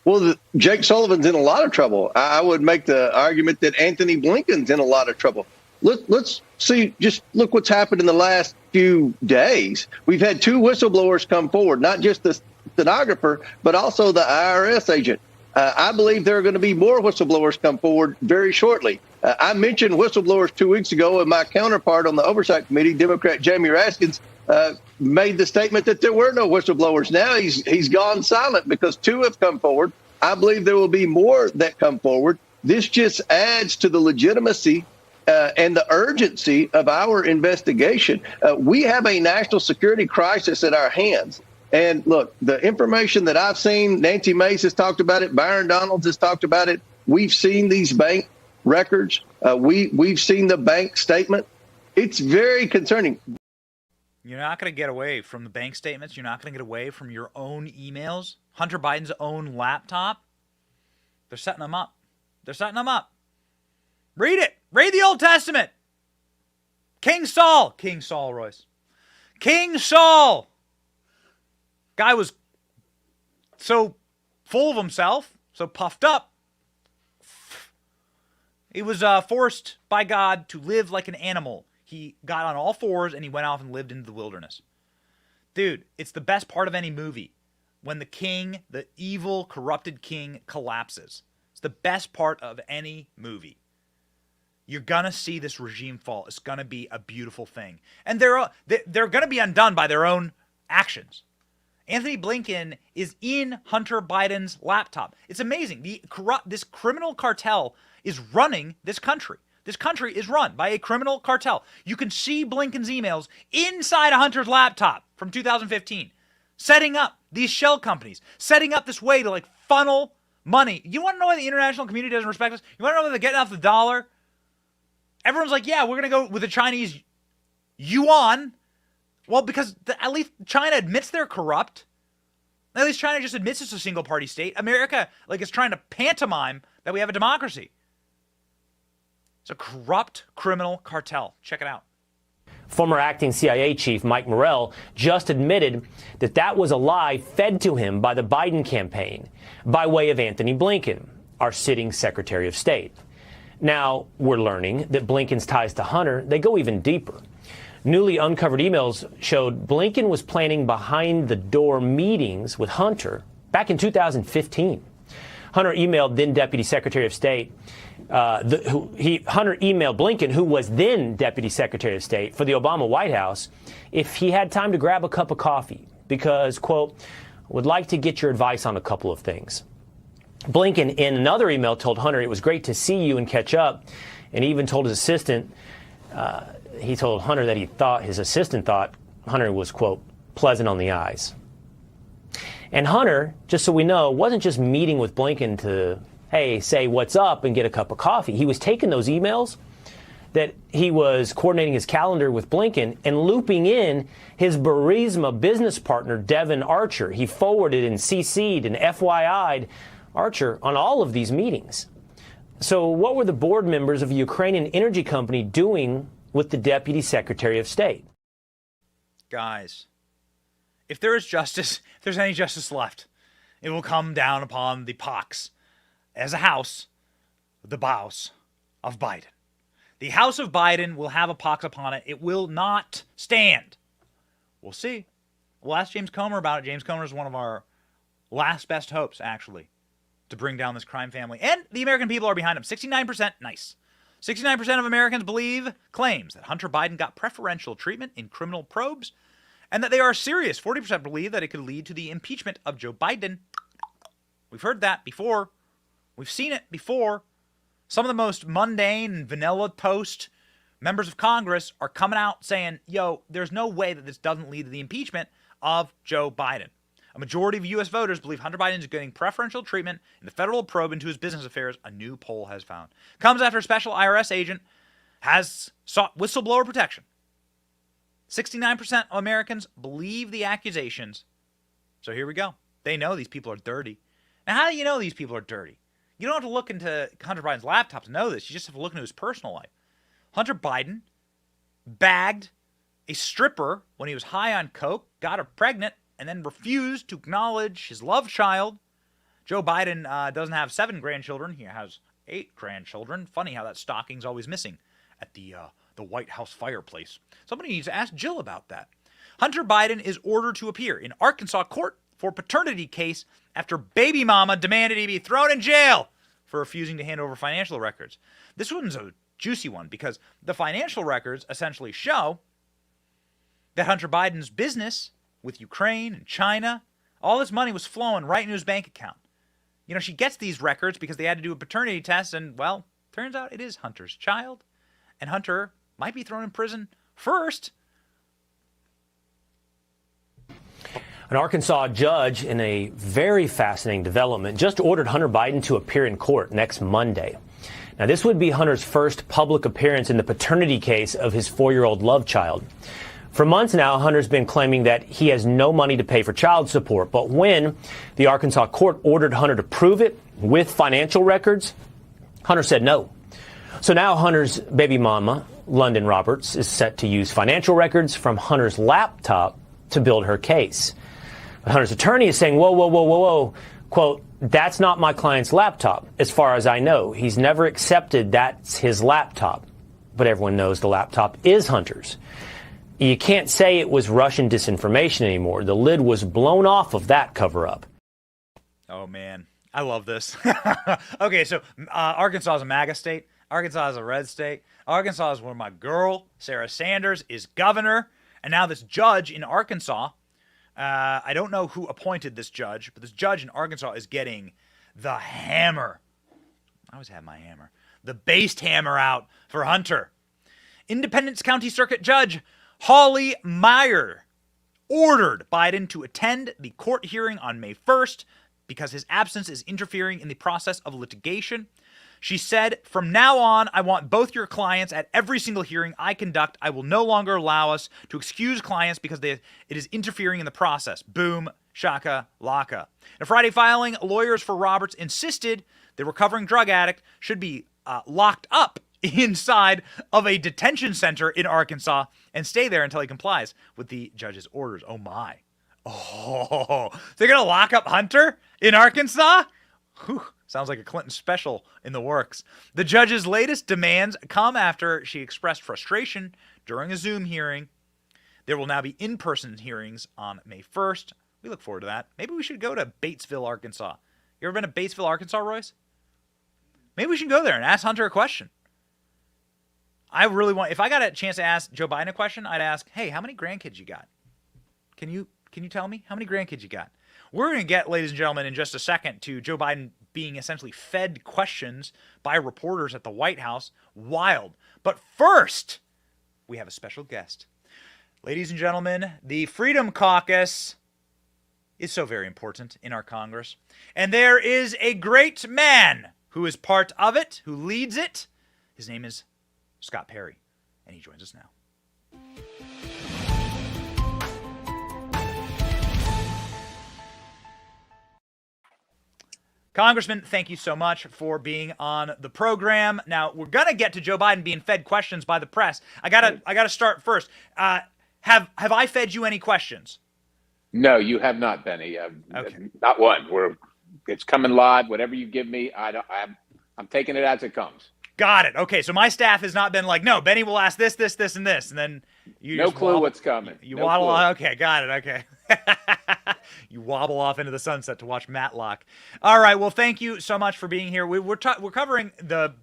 Well, Jake Sullivan's in a lot of trouble. I would make the argument that Anthony Blinken's in a lot of trouble. Let's see, just look what's happened in the last few days. We've had 2 whistleblowers come forward, not just the stenographer, but also the IRS agent. I believe there are going to be more whistleblowers come forward very shortly. I mentioned whistleblowers 2 weeks ago, and my counterpart on the Oversight Committee, Democrat Jamie Raskins, made the statement that there were no whistleblowers. Now he's gone silent because 2 have come forward. I believe there will be more that come forward. This just adds to the legitimacy and the urgency of our investigation. We have a national security crisis at our hands. And look, the information that I've seen, Nancy Mace has talked about it, Byron Donalds has talked about it. We've seen these bank records. We've seen the bank statement. It's very concerning. You're not going to get away from the bank statements. You're not going to get away from your own emails. Hunter Biden's own laptop. They're setting them up. They're setting them up. Read it. Read the Old Testament. King Saul, Royce. King Saul. Guy was so full of himself, so puffed up. He was forced by God to live like an animal. He got on all fours and he went off and lived into the wilderness. Dude, it's the best part of any movie. When the king, the evil, corrupted king, collapses. It's the best part of any movie. You're going to see this regime fall. It's going to be a beautiful thing. And they're going to be undone by their own actions. Anthony Blinken is in Hunter Biden's laptop. It's amazing. This criminal cartel is running this country. This country is run by a criminal cartel. You can see Blinken's emails inside a Hunter's laptop from 2015, setting up these shell companies, setting up this way to like funnel money. You want to know why the international community doesn't respect us? You want to know why they're getting off the dollar? Everyone's like, yeah, we're going to go with the Chinese yuan. Well, because at least China admits they're corrupt. At least China just admits it's a single-party state. America, is trying to pantomime that we have a democracy. It's a corrupt criminal cartel. Check it out. Former acting CIA chief Mike Morrell just admitted that that was a lie fed to him by the Biden campaign by way of Anthony Blinken, our sitting Secretary of State. Now, we're learning that Blinken's ties to Hunter, they go even deeper. Newly uncovered emails showed Blinken was planning behind-the-door meetings with Hunter back in 2015. Hunter emailed then Deputy Secretary of State. Hunter emailed Blinken, who was then Deputy Secretary of State for the Obama White House, if he had time to grab a cup of coffee because, quote, would like to get your advice on a couple of things. Blinken, in another email, told Hunter it was great to see you and catch up, and even told his assistant, he told Hunter that his assistant thought Hunter was, quote, pleasant on the eyes. And Hunter, just so we know, wasn't just meeting with Blinken to, hey, say what's up and get a cup of coffee. He was taking those emails that he was coordinating his calendar with Blinken and looping in his Burisma business partner, Devin Archer. He forwarded and CC'd and FYI'd Archer on all of these meetings. So what were the board members of a Ukrainian energy company doing with the Deputy Secretary of State? Guys, if there is justice, if there's any justice left, it will come down upon the pox as a house, the bows of Biden. The House of Biden will have a pox upon it. It will not stand. We'll see. We'll ask James Comer about it. James Comer is one of our last best hopes, actually, to bring down this crime family. And the American people are behind him. 69%, nice. 69% of Americans claims that Hunter Biden got preferential treatment in criminal probes and that they are serious. 40% believe that it could lead to the impeachment of Joe Biden. We've heard that before. We've seen it before. Some of the most mundane and vanilla toast members of Congress are coming out saying, yo, there's no way that this doesn't lead to the impeachment of Joe Biden. A majority of U.S. voters believe Hunter Biden is getting preferential treatment in the federal probe into his business affairs, a new poll has found. Comes after a special IRS agent has sought whistleblower protection. 69% of Americans believe the accusations. So here we go. They know these people are dirty. Now, how do you know these people are dirty? You don't have to look into Hunter Biden's laptop to know this. You just have to look into his personal life. Hunter Biden bagged a stripper when he was high on coke, got her pregnant, and then refused to acknowledge his love child. Joe Biden doesn't have 7 grandchildren. He has 8 grandchildren. Funny how that stocking's always missing at the White House fireplace. Somebody needs to ask Jill about that. Hunter Biden is ordered to appear in Arkansas court for paternity case after baby mama demanded he be thrown in jail for refusing to hand over financial records. This one's a juicy one because the financial records essentially show that Hunter Biden's business with Ukraine and China, all this money was flowing right into his bank account. You know, she gets these records because they had to do a paternity test, and, well, turns out it is Hunter's child, and Hunter might be thrown in prison first. An Arkansas judge, in a very fascinating development, just ordered Hunter Biden to appear in court next Monday. Now, this would be Hunter's first public appearance in the paternity case of his 4-year-old love child. For months now, Hunter's been claiming that he has no money to pay for child support. But when the Arkansas court ordered Hunter to prove it with financial records, Hunter said no. So now Hunter's baby mama, London Roberts, is set to use financial records from Hunter's laptop to build her case. But Hunter's attorney is saying, whoa, quote, that's not my client's laptop. As far as I know, he's never accepted that's his laptop. But everyone knows the laptop is Hunter's. You can't say it was Russian disinformation anymore. The lid was blown off of that cover-up. Oh, man. I love this. Okay, so Arkansas is a MAGA state. Arkansas is a red state. Arkansas is where my girl, Sarah Sanders, is governor. And now this judge in Arkansas, I don't know who appointed this judge, but this judge in Arkansas is getting the hammer. I always have my hammer. The based hammer out for Hunter. Independence County Circuit Judge Holly Meyer ordered Biden to attend the court hearing on May 1st because his absence is interfering in the process of litigation. She said, from now on, I want both your clients at every single hearing I conduct. I will no longer allow us to excuse clients because it is interfering in the process. Boom, shaka, laka. In a Friday filing, lawyers for Roberts insisted the recovering drug addict should be locked up inside of a detention center in Arkansas and stay there until he complies with the judge's orders. Oh, my. Oh, they're going to lock up Hunter in Arkansas? Whew. Sounds like a Clinton special in the works. The judge's latest demands come after she expressed frustration during a Zoom hearing. There will now be in-person hearings on May 1st. We look forward to that. Maybe we should go to Batesville, Arkansas. You ever been to Batesville, Arkansas, Royce? Maybe we should go there and ask Hunter a question. I really want, if I got a chance to ask Joe Biden a question, I'd ask, hey, how many grandkids you got? Can you tell me how many grandkids you got? We're going to get, ladies and gentlemen, in just a second to Joe Biden being essentially fed questions by reporters at the White House. Wild. But first, we have a special guest. Ladies and gentlemen, the Freedom Caucus is so very important in our Congress. And there is a great man who is part of it, who leads it. His name is Scott Perry, and he joins us now. Congressman, thank you so much for being on the program. Now, we're going to get to Joe Biden being fed questions by the press. I gotta start first. Have I fed you any questions? No, you have not, Benny. Okay. Not one. It's coming live. Whatever you give me, I'm taking it as it comes. Got it. Okay, so my staff has not been like, no, Benny will ask this, and this, and then you no just clue wobble, what's coming. You no waddle clue. on. Okay, got it. Okay. You wobble off into the sunset to watch Matlock. All right. Well, thank you so much for being here. We're covering the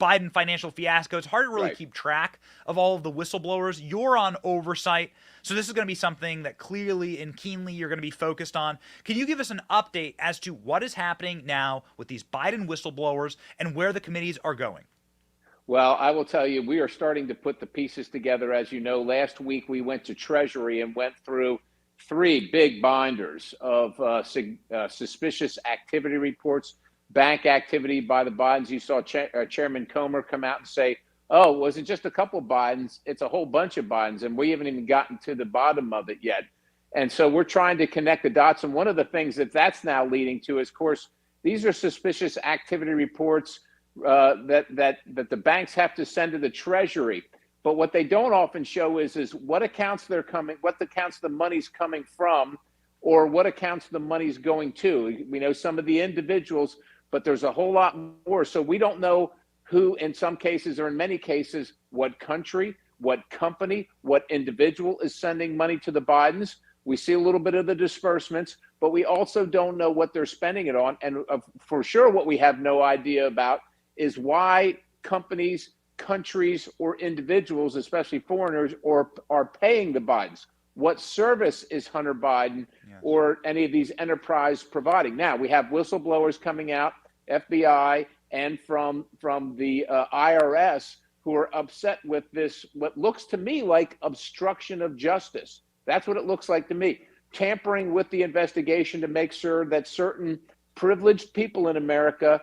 Biden financial fiasco. It's hard to really keep track of all of the whistleblowers. You're on oversight. So this is going to be something that clearly and keenly you're going to be focused on. Can you give us an update as to what is happening now with these Biden whistleblowers and where the committees are going? Well, I will tell you, we are starting to put the pieces together. As you know, last week we went to Treasury and went through 3 big binders of suspicious activity reports, bank activity by the Bidens. You saw Chairman Comer come out and say, oh, was it just a couple Bidens? It's a whole bunch of Bidens, and we haven't even gotten to the bottom of it yet. And so we're trying to connect the dots. And one of the things that's now leading to is, of course, these are suspicious activity reports that the banks have to send to the Treasury. But what they don't often show is what accounts they're coming, what accounts the money's coming from, or what accounts the money's going to. We know some of the individuals, but there's a whole lot more. So we don't know who, in some cases or in many cases, what country, what company, what individual is sending money to the Bidens. We see a little bit of the disbursements, but we also don't know what they're spending it on. And for sure, what we have no idea about is why companies, countries, or individuals, especially foreigners, are paying the Bidens. What service is Hunter Biden or any of these enterprise providing? Now, we have whistleblowers coming out, FBI, and from the IRS, who are upset with this, what looks to me like obstruction of justice. That's what it looks like to me. Tampering with the investigation to make sure that certain privileged people in America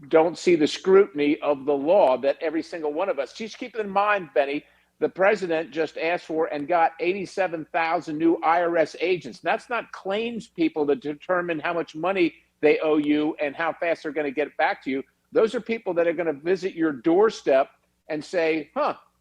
don't see the scrutiny of the law that every single one of us. Just keep in mind, Benny, the president just asked for and got 87,000 new IRS agents. That's not claims people to determine how much money they owe you and how fast they're going to get it back to you. Those are people that are going to visit your doorstep and say,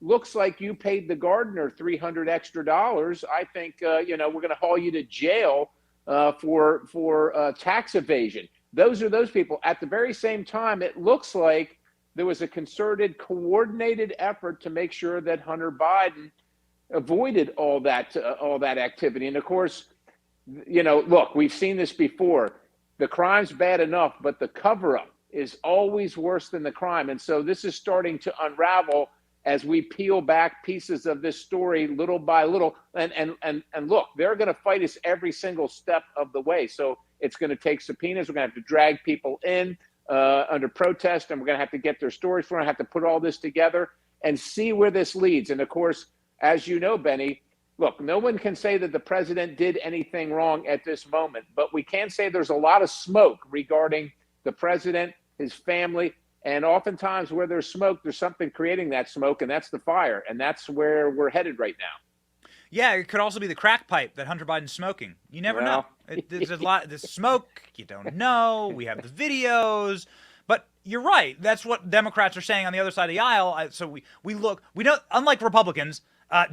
looks like you paid the gardener $300 extra. I think, we're going to haul you to jail for tax evasion. Those are those people. At the very same time, it looks like there was a concerted, coordinated effort to make sure that Hunter Biden avoided all that activity. And of course, look, we've seen this before. The crime's bad enough, but the cover-up is always worse than the crime. And so this is starting to unravel as we peel back pieces of this story little by little. And look, they're going to fight us every single step of the way. So it's going to take subpoenas. We're going to have to drag people in under protest, and we're going to have to get their stories. We're going to have to put all this together and see where this leads. And of course, as you know, Benny, look, no one can say that the president did anything wrong at this moment, but we can say there's a lot of smoke regarding the president, his family, and oftentimes where there's smoke, there's something creating that smoke, and that's the fire. And that's where we're headed right now. Yeah, it could also be the crack pipe that Hunter Biden's smoking. You never know. There's a lot. There's smoke. You don't know. We have the videos. But you're right. That's what Democrats are saying on the other side of the aisle. So we don't, unlike Republicans,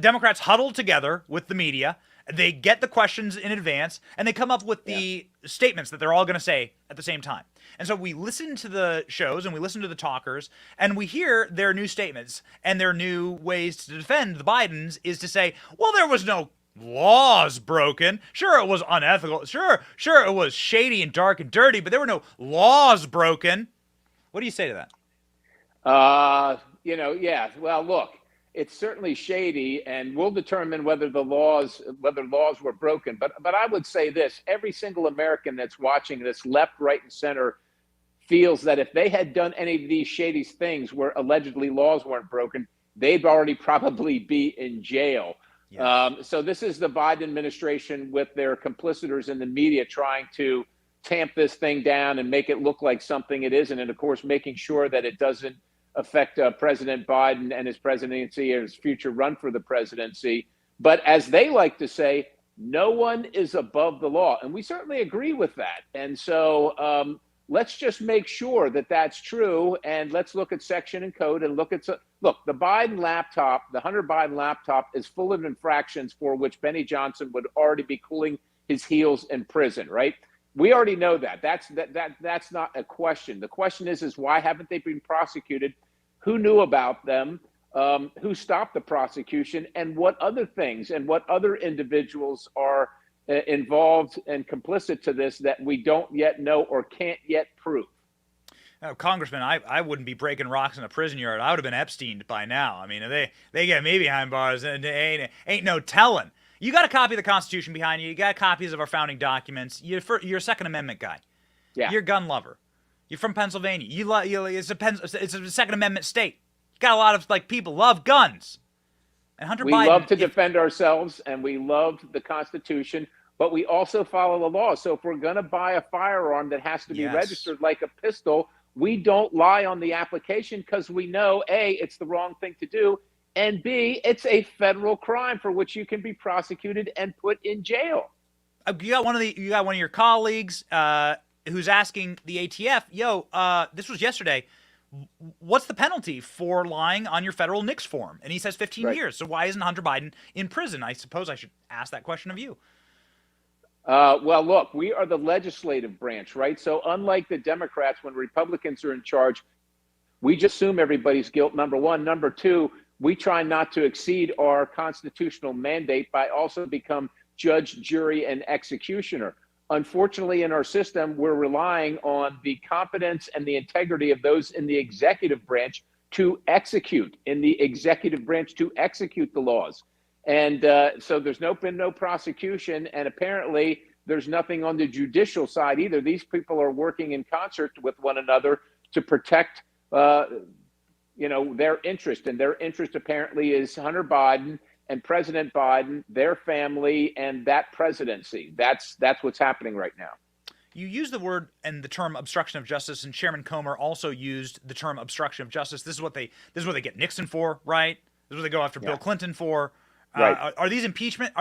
Democrats huddle together with the media. They get the questions in advance, and they come up with the statements that they're all going to say at the same time. And so we listen to the shows and we listen to the talkers, and we hear their new statements and their new ways to defend the Bidens is to say, well, there was no laws broken. Sure, it was unethical. Sure, it was shady and dark and dirty, but there were no laws broken. What do you say to that? Well, look, it's certainly shady, and we'll determine whether laws were broken. But I would say this: every single American that's watching this, left, right, and center, feels that if they had done any of these shady things where allegedly laws weren't broken, they'd already probably be in jail. Yes. So this is the Biden administration with their complicitors in the media trying to tamp this thing down and make it look like something it isn't, and of course making sure that it doesn't affect President Biden and his presidency or his future run for the presidency. But as they like to say, no one is above the law. And we certainly agree with that. And so let's just make sure that that's true. And let's look at section and code and look, the Biden laptop, the Hunter Biden laptop is full of infractions for which Benny Johnson would already be cooling his heels in prison, right? We already know that. That's not a question. The question is why haven't they been prosecuted? Who knew about them? Who stopped the prosecution? And what other things and what other individuals are involved and complicit to this that we don't yet know or can't yet prove? Congressman, I wouldn't be breaking rocks in a prison yard. I would have been Epsteined by now. I mean, they get me behind bars, and ain't no telling. You got a copy of the Constitution behind you. You got copies of our founding documents. You're a Second Amendment guy. Yeah. You're a gun lover. You're from Pennsylvania. It's a Second Amendment state. You got a lot of people love guns. And Hunter We Biden, love to defend ourselves, and we love the Constitution, but we also follow the law. So if we're going to buy a firearm that has to be registered like a pistol, we don't lie on the application because we know, A, it's the wrong thing to do, and B, it's a federal crime for which you can be prosecuted and put in jail. You got one of your colleagues who's asking the ATF, this was yesterday, what's the penalty for lying on your federal NICS form? And he says 15 years. So why isn't Hunter Biden in prison? I suppose I should ask that question of you. Well, look, we are the legislative branch, right? So unlike the Democrats, when Republicans are in charge, we just assume everybody's guilt, number one. Number two, we try not to exceed our constitutional mandate by also become judge, jury, and executioner. Unfortunately, in our system, we're relying on the competence and the integrity of those in the executive branch to execute, the laws. And so there's been no prosecution, and apparently there's nothing on the judicial side either. These people are working in concert with one another to protect, their interest, and their interest apparently is Hunter Biden and President Biden, their family, and that presidency. That's what's happening right now. You use the word and the term obstruction of justice, and Chairman Comer also used the term obstruction of justice. This is what they get Nixon for, right? This is what they go after Bill Clinton for. Right. Are these impeachment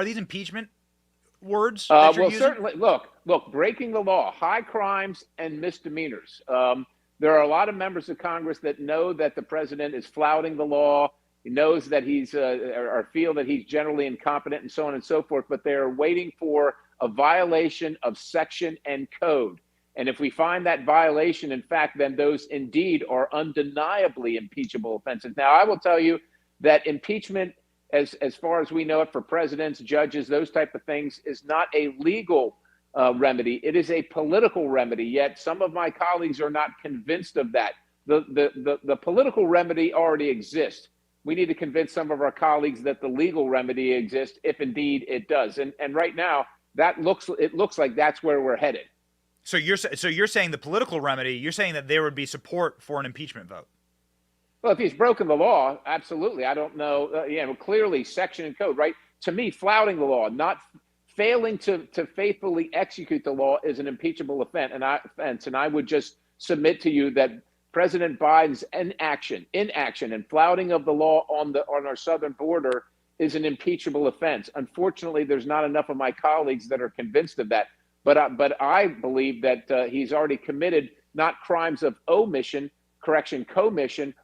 words that you're using? Certainly. Look, breaking the law, high crimes and misdemeanors. There are a lot of members of Congress that know that the president is flouting the law. He knows that he's or feel that he's generally incompetent and so on and so forth, but they're waiting for a violation of section and code. And if we find that violation, in fact, then those indeed are undeniably impeachable offenses. Now, I will tell you that impeachment, as far as we know it, for presidents, judges, those type of things, is not a legal remedy. It is a political remedy. Yet some of my colleagues are not convinced of that. The political remedy already exists. We need to convince some of our colleagues that the legal remedy exists, if indeed it does. And right now, it looks like that's where we're headed. So you're saying the political remedy, you're saying that there would be support for an impeachment vote? Well, if he's broken the law, absolutely. I don't know. Clearly, section and code, right? To me, flouting the law, not failing to faithfully execute the law, is an impeachable offense. And I would just submit to you that President Biden's inaction, and flouting of the law on our southern border is an impeachable offense. Unfortunately, there's not enough of my colleagues that are convinced of that. But I believe that he's already committed not crimes of commission,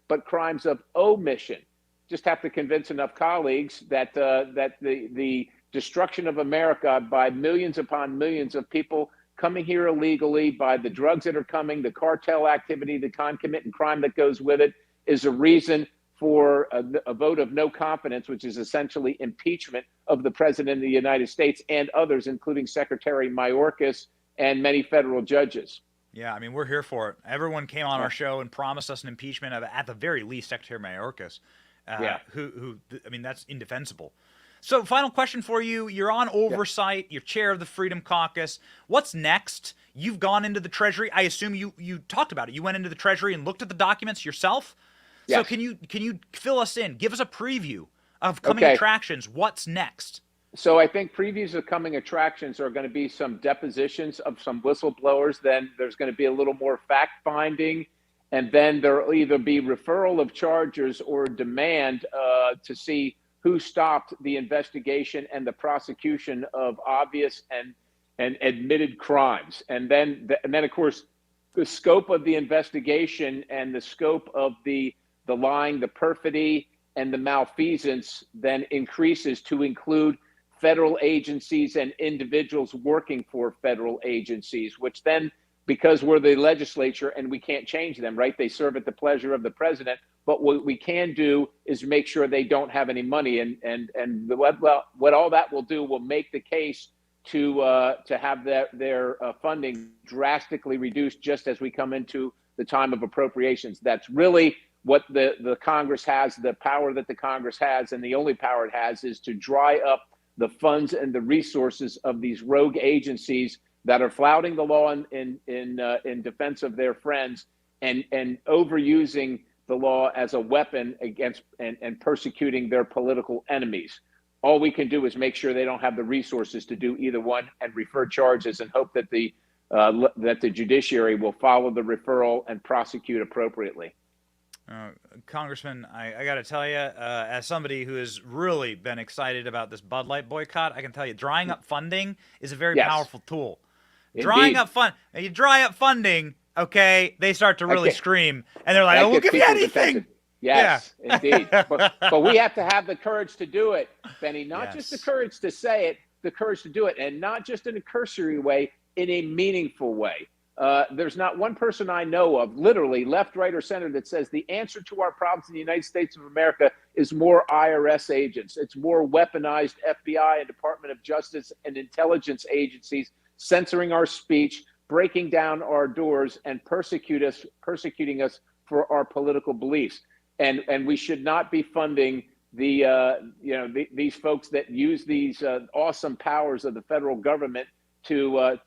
but crimes of omission. Just have to convince enough colleagues that the destruction of America by millions upon millions of people coming here illegally, by the drugs that are coming, the cartel activity, the concomitant crime that goes with it, is a reason for a vote of no confidence, which is essentially impeachment of the president of the United States and others, including Secretary Mayorkas and many federal judges. Yeah, I mean, we're here for it. Everyone came on our show and promised us an impeachment of, at the very least, Secretary Mayorkas, who I mean, that's indefensible. So final question for you. You're on oversight. You're chair of the Freedom Caucus. What's next? You've gone into the Treasury. I assume you talked about it. You went into the Treasury and looked at the documents yourself? Yes. So can you fill us in? Give us a preview of coming attractions. What's next? So I think previews of coming attractions are going to be some depositions of some whistleblowers. Then there's going to be a little more fact-finding. And then there will either be referral of charges or demand to see who stopped the investigation and the prosecution of obvious and admitted crimes. And then, of course, the scope of the investigation and the scope of the lying, the perfidy, and the malfeasance then increases to include federal agencies and individuals working for federal agencies, which then, because we're the legislature and we can't change them, right? They serve at the pleasure of the president. But what we can do is make sure they don't have any money. And what all that will do will make the case to have their funding drastically reduced just as we come into the time of appropriations. That's really what the Congress has, the power that the Congress has, and the only power it has is to dry up the funds and the resources of these rogue agencies that are flouting the law in defense of their friends and overusing the law as a weapon against and persecuting their political enemies. All we can do is make sure they don't have the resources to do either one and refer charges and hope that the judiciary will follow the referral and prosecute appropriately. Congressman, I got to tell you, as somebody who has really been excited about this Bud Light boycott, I can tell you drying up funding is a very powerful tool. Indeed. You dry up funding, okay, they start to really scream, and they're like, oh, we'll give you anything. Yes, indeed. But we have to have the courage to do it, Benny, not just the courage to say it, the courage to do it, and not just in a cursory way, in a meaningful way. There's not one person I know of, literally left, right, or center, that says the answer to our problems in the United States of America is more IRS agents. It's more weaponized FBI and Department of Justice and intelligence agencies censoring our speech, breaking down our doors, and persecuting us for our political beliefs. And we should not be funding these folks that use these awesome powers of the federal government to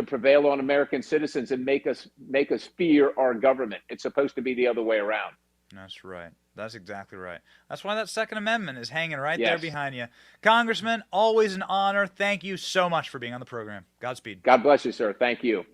prevail on American citizens and make us fear our government. It's supposed to be the other way around. That's right. That's exactly right. That's why that Second Amendment is hanging right there behind you. Congressman, always an honor. Thank you so much for being on the program. Godspeed. God bless you, sir. Thank you.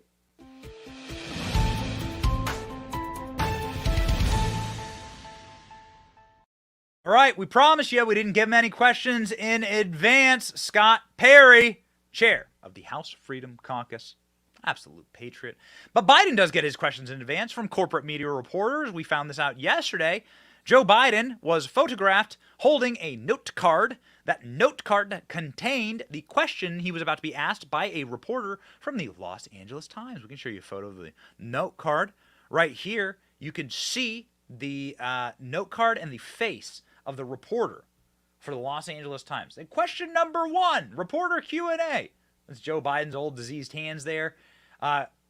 All right, we promised you we didn't give him any questions in advance. Scott Perry, chair of the House Freedom Caucus, absolute patriot. But Biden does get his questions in advance from corporate media reporters. We found this out yesterday. Joe Biden was photographed holding a note card. That note card contained the question he was about to be asked by a reporter from the Los Angeles Times. We can show you a photo of the note card right here. You can see the note card and the face of the reporter for the Los Angeles Times. And question number 1, reporter Q&A. That's Joe Biden's old diseased hands there.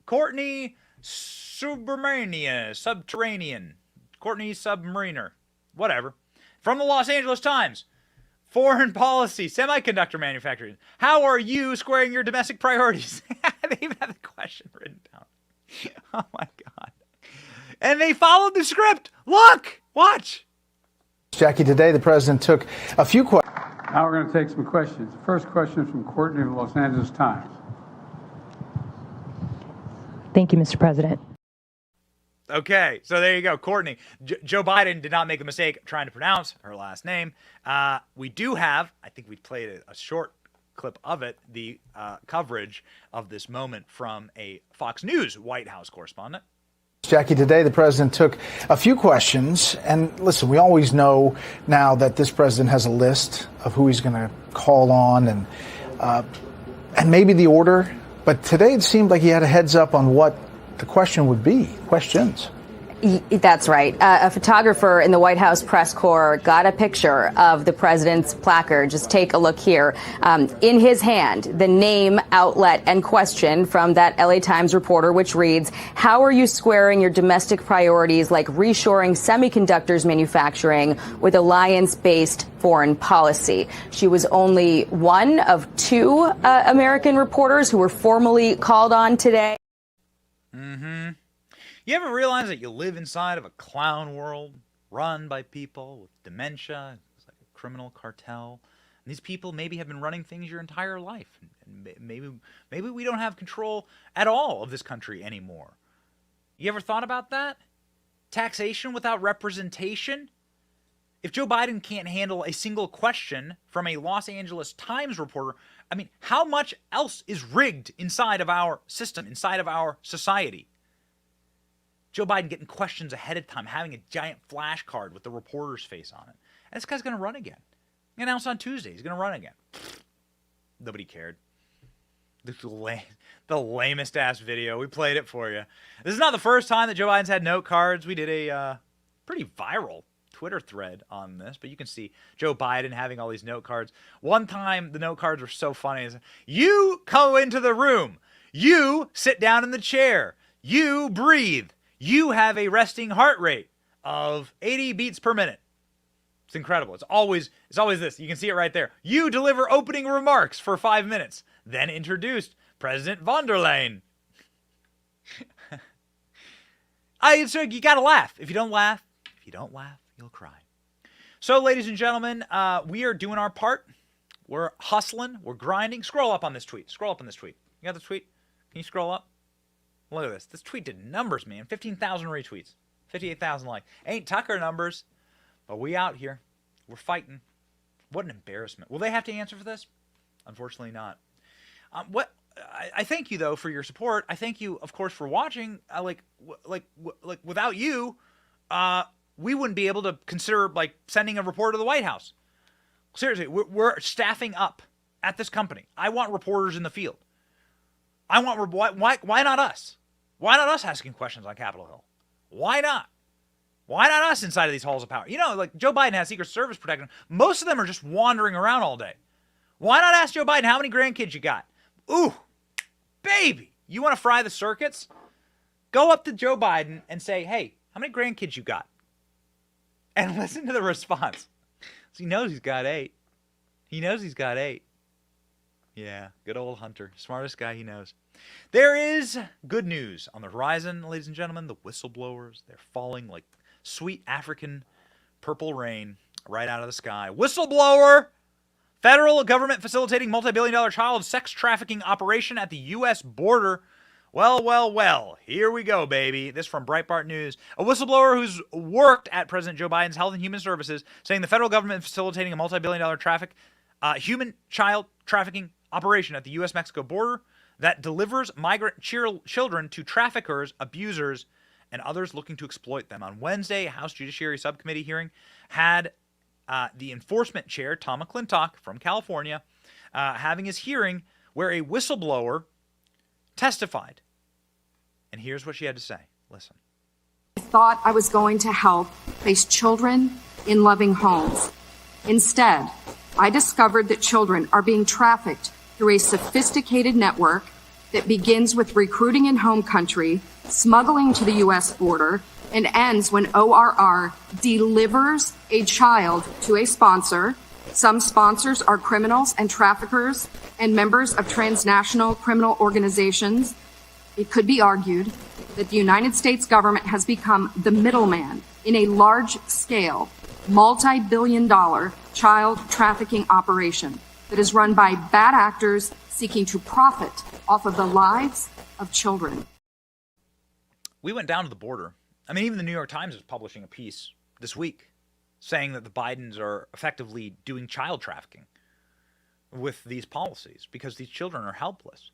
Courtney Submariner, Courtney Submariner, whatever. From the Los Angeles Times. Foreign policy, semiconductor manufacturing. How are you squaring your domestic priorities? They even have the question written down. Oh my God. And they followed the script. Look, watch. Jackie, today the president took a few questions. Now we're going to take some questions. The first question is from Courtney of the Los Angeles Times. Thank you, Mr. President. Okay, so there you go, Courtney. Joe Biden did not make a mistake trying to pronounce her last name. We do have, I think we played a short clip of it, the coverage of this moment from a Fox News White House correspondent. Jackie, today the president took a few questions. And listen, we always know now that this president has a list of who he's going to call on and maybe the order. But today it seemed like he had a heads up on what the question would be. Questions. That's right. A photographer in the White House press corps got a picture of the president's placard. Just take a look here. In his hand, the name, outlet, and question from that LA Times reporter, which reads, how are you squaring your domestic priorities like reshoring semiconductors manufacturing with alliance-based foreign policy? She was only one of 2 American reporters who were formally called on today. Mm-hmm. You ever realize that you live inside of a clown world run by people with dementia? It's like a criminal cartel. And these people maybe have been running things your entire life. And maybe we don't have control at all of this country anymore. You ever thought about that? Taxation without representation? If Joe Biden can't handle a single question from a Los Angeles Times reporter, I mean, how much else is rigged inside of our system, inside of our society? Joe Biden getting questions ahead of time, having a giant flashcard with the reporter's face on it. And this guy's going to run again. He announced on Tuesday he's going to run again. Nobody cared. The lamest ass video. We played it for you. This is not the first time that Joe Biden's had note cards. We did a pretty viral Twitter thread on this, but you can see Joe Biden having all these note cards. One time, the note cards were so funny. You go into the room. You sit down in the chair. You breathe. You have a resting heart rate of 80 beats per minute. It's incredible. It's always this. You can see it right there. You deliver opening remarks for 5 minutes. Then introduced President von der Leyen. So you got to laugh. If you don't laugh, you don't laugh, you'll cry. So, ladies and gentlemen, we are doing our part. We're hustling. We're grinding. Scroll up on this tweet. Scroll up on this tweet. You got the tweet? Can you scroll up? Look at this. This tweet did numbers, man. 15,000 retweets. 58,000 likes. Ain't Tucker numbers, but we out here. We're fighting. What an embarrassment. Will they have to answer for this? Unfortunately not. I thank you, though, for your support. I thank you, of course, for watching. Without you, we wouldn't be able to consider, sending a reporter to the White House. Seriously, we're staffing up at this company. I want reporters in the field. Why not us? Why not us asking questions on Capitol Hill? Why not? Why not us inside of these halls of power? Joe Biden has Secret Service protecting him. Most of them are just wandering around all day. Why not ask Joe Biden how many grandkids you got? Ooh, baby, you want to fry the circuits? Go up to Joe Biden and say, hey, how many grandkids you got? And listen to the response. He knows he's got 8. He knows he's got 8. Yeah, good old Hunter. Smartest guy he knows. There is good news on the horizon, ladies and gentlemen. The whistleblowers, they're falling like sweet African purple rain right out of the sky. Whistleblower! Federal government facilitating multi-billion-dollar child sex trafficking operation at the U.S. border. Well, here we go, baby. This from Breitbart News. A whistleblower who's worked at President Joe Biden's Health and Human Services saying the federal government facilitating a multi-billion-dollar human child trafficking operation at the U.S.-Mexico border that delivers migrant children to traffickers, abusers, and others looking to exploit them. On Wednesday, a House Judiciary Subcommittee hearing had the enforcement chair, Tom McClintock from California, having his hearing where a whistleblower testified. And here's what she had to say. Listen. I thought I was going to help place children in loving homes. Instead, I discovered that children are being trafficked through a sophisticated network that begins with recruiting in home country, smuggling to the U.S. border, and ends when ORR delivers a child to a sponsor. Some sponsors are criminals and traffickers and members of transnational criminal organizations. It could be argued that the United States government has become the middleman in a large-scale, multi-billion-dollar child trafficking operation that is run by bad actors seeking to profit off of the lives of children. We went down to the border. I mean, even the New York Times is publishing a piece this week saying that the Bidens are effectively doing child trafficking with these policies because these children are helpless.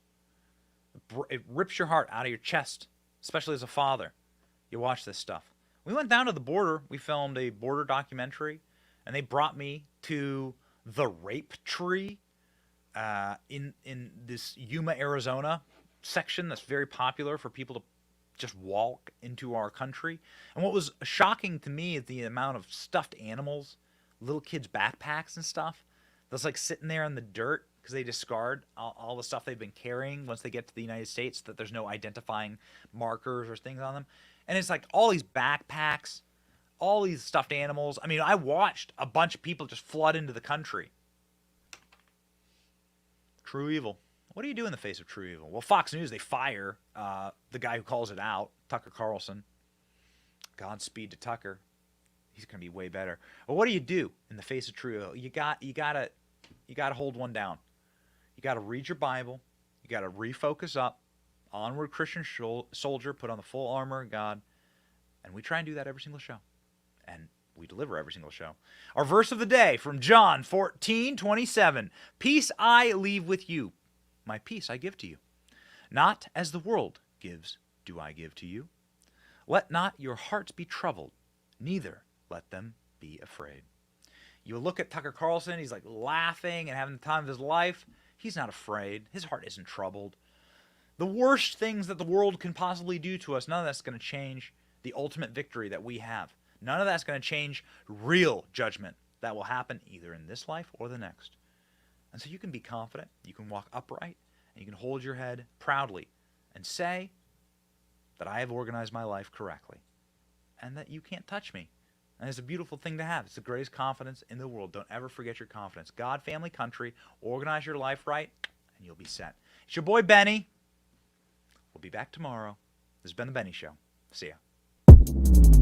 It rips your heart out of your chest, especially as a father. You watch this stuff. We went down to the border. We filmed a border documentary, and they brought me to the rape tree in this Yuma, Arizona section that's very popular for people to just walk into our country. And what was shocking to me is the amount of stuffed animals, little kids' backpacks and stuff that's sitting there in the dirt because they discard all the stuff they've been carrying once they get to the United States, that there's no identifying markers or things on them. And it's all these backpacks, all these stuffed animals. I mean, I watched a bunch of people just flood into the country. True evil. What do you do in the face of true evil? Well, Fox News, they fire the guy who calls it out, Tucker Carlson. Godspeed to Tucker. He's going to be way better. But what do you do in the face of true evil? You got to hold one down. You got to read your Bible. You got to refocus up. Onward, Christian soldier, put on the full armor of God. And we try and do that every single show. And we deliver every single show. Our verse of the day from John 14:27. Peace I leave with you. My peace I give to you. Not as the world gives do I give to you. Let not your hearts be troubled, neither let them be afraid. You look at Tucker Carlson, he's laughing and having the time of his life. He's not afraid. His heart isn't troubled. The worst things that the world can possibly do to us, none of that's going to change the ultimate victory that we have. None of that's going to change real judgment that will happen either in this life or the next. And so you can be confident, you can walk upright, and you can hold your head proudly and say that I have organized my life correctly and that you can't touch me. And it's a beautiful thing to have. It's the greatest confidence in the world. Don't ever forget your confidence. God, family, country, organize your life right, and you'll be set. It's your boy, Benny. We'll be back tomorrow. This has been The Benny Show. See ya.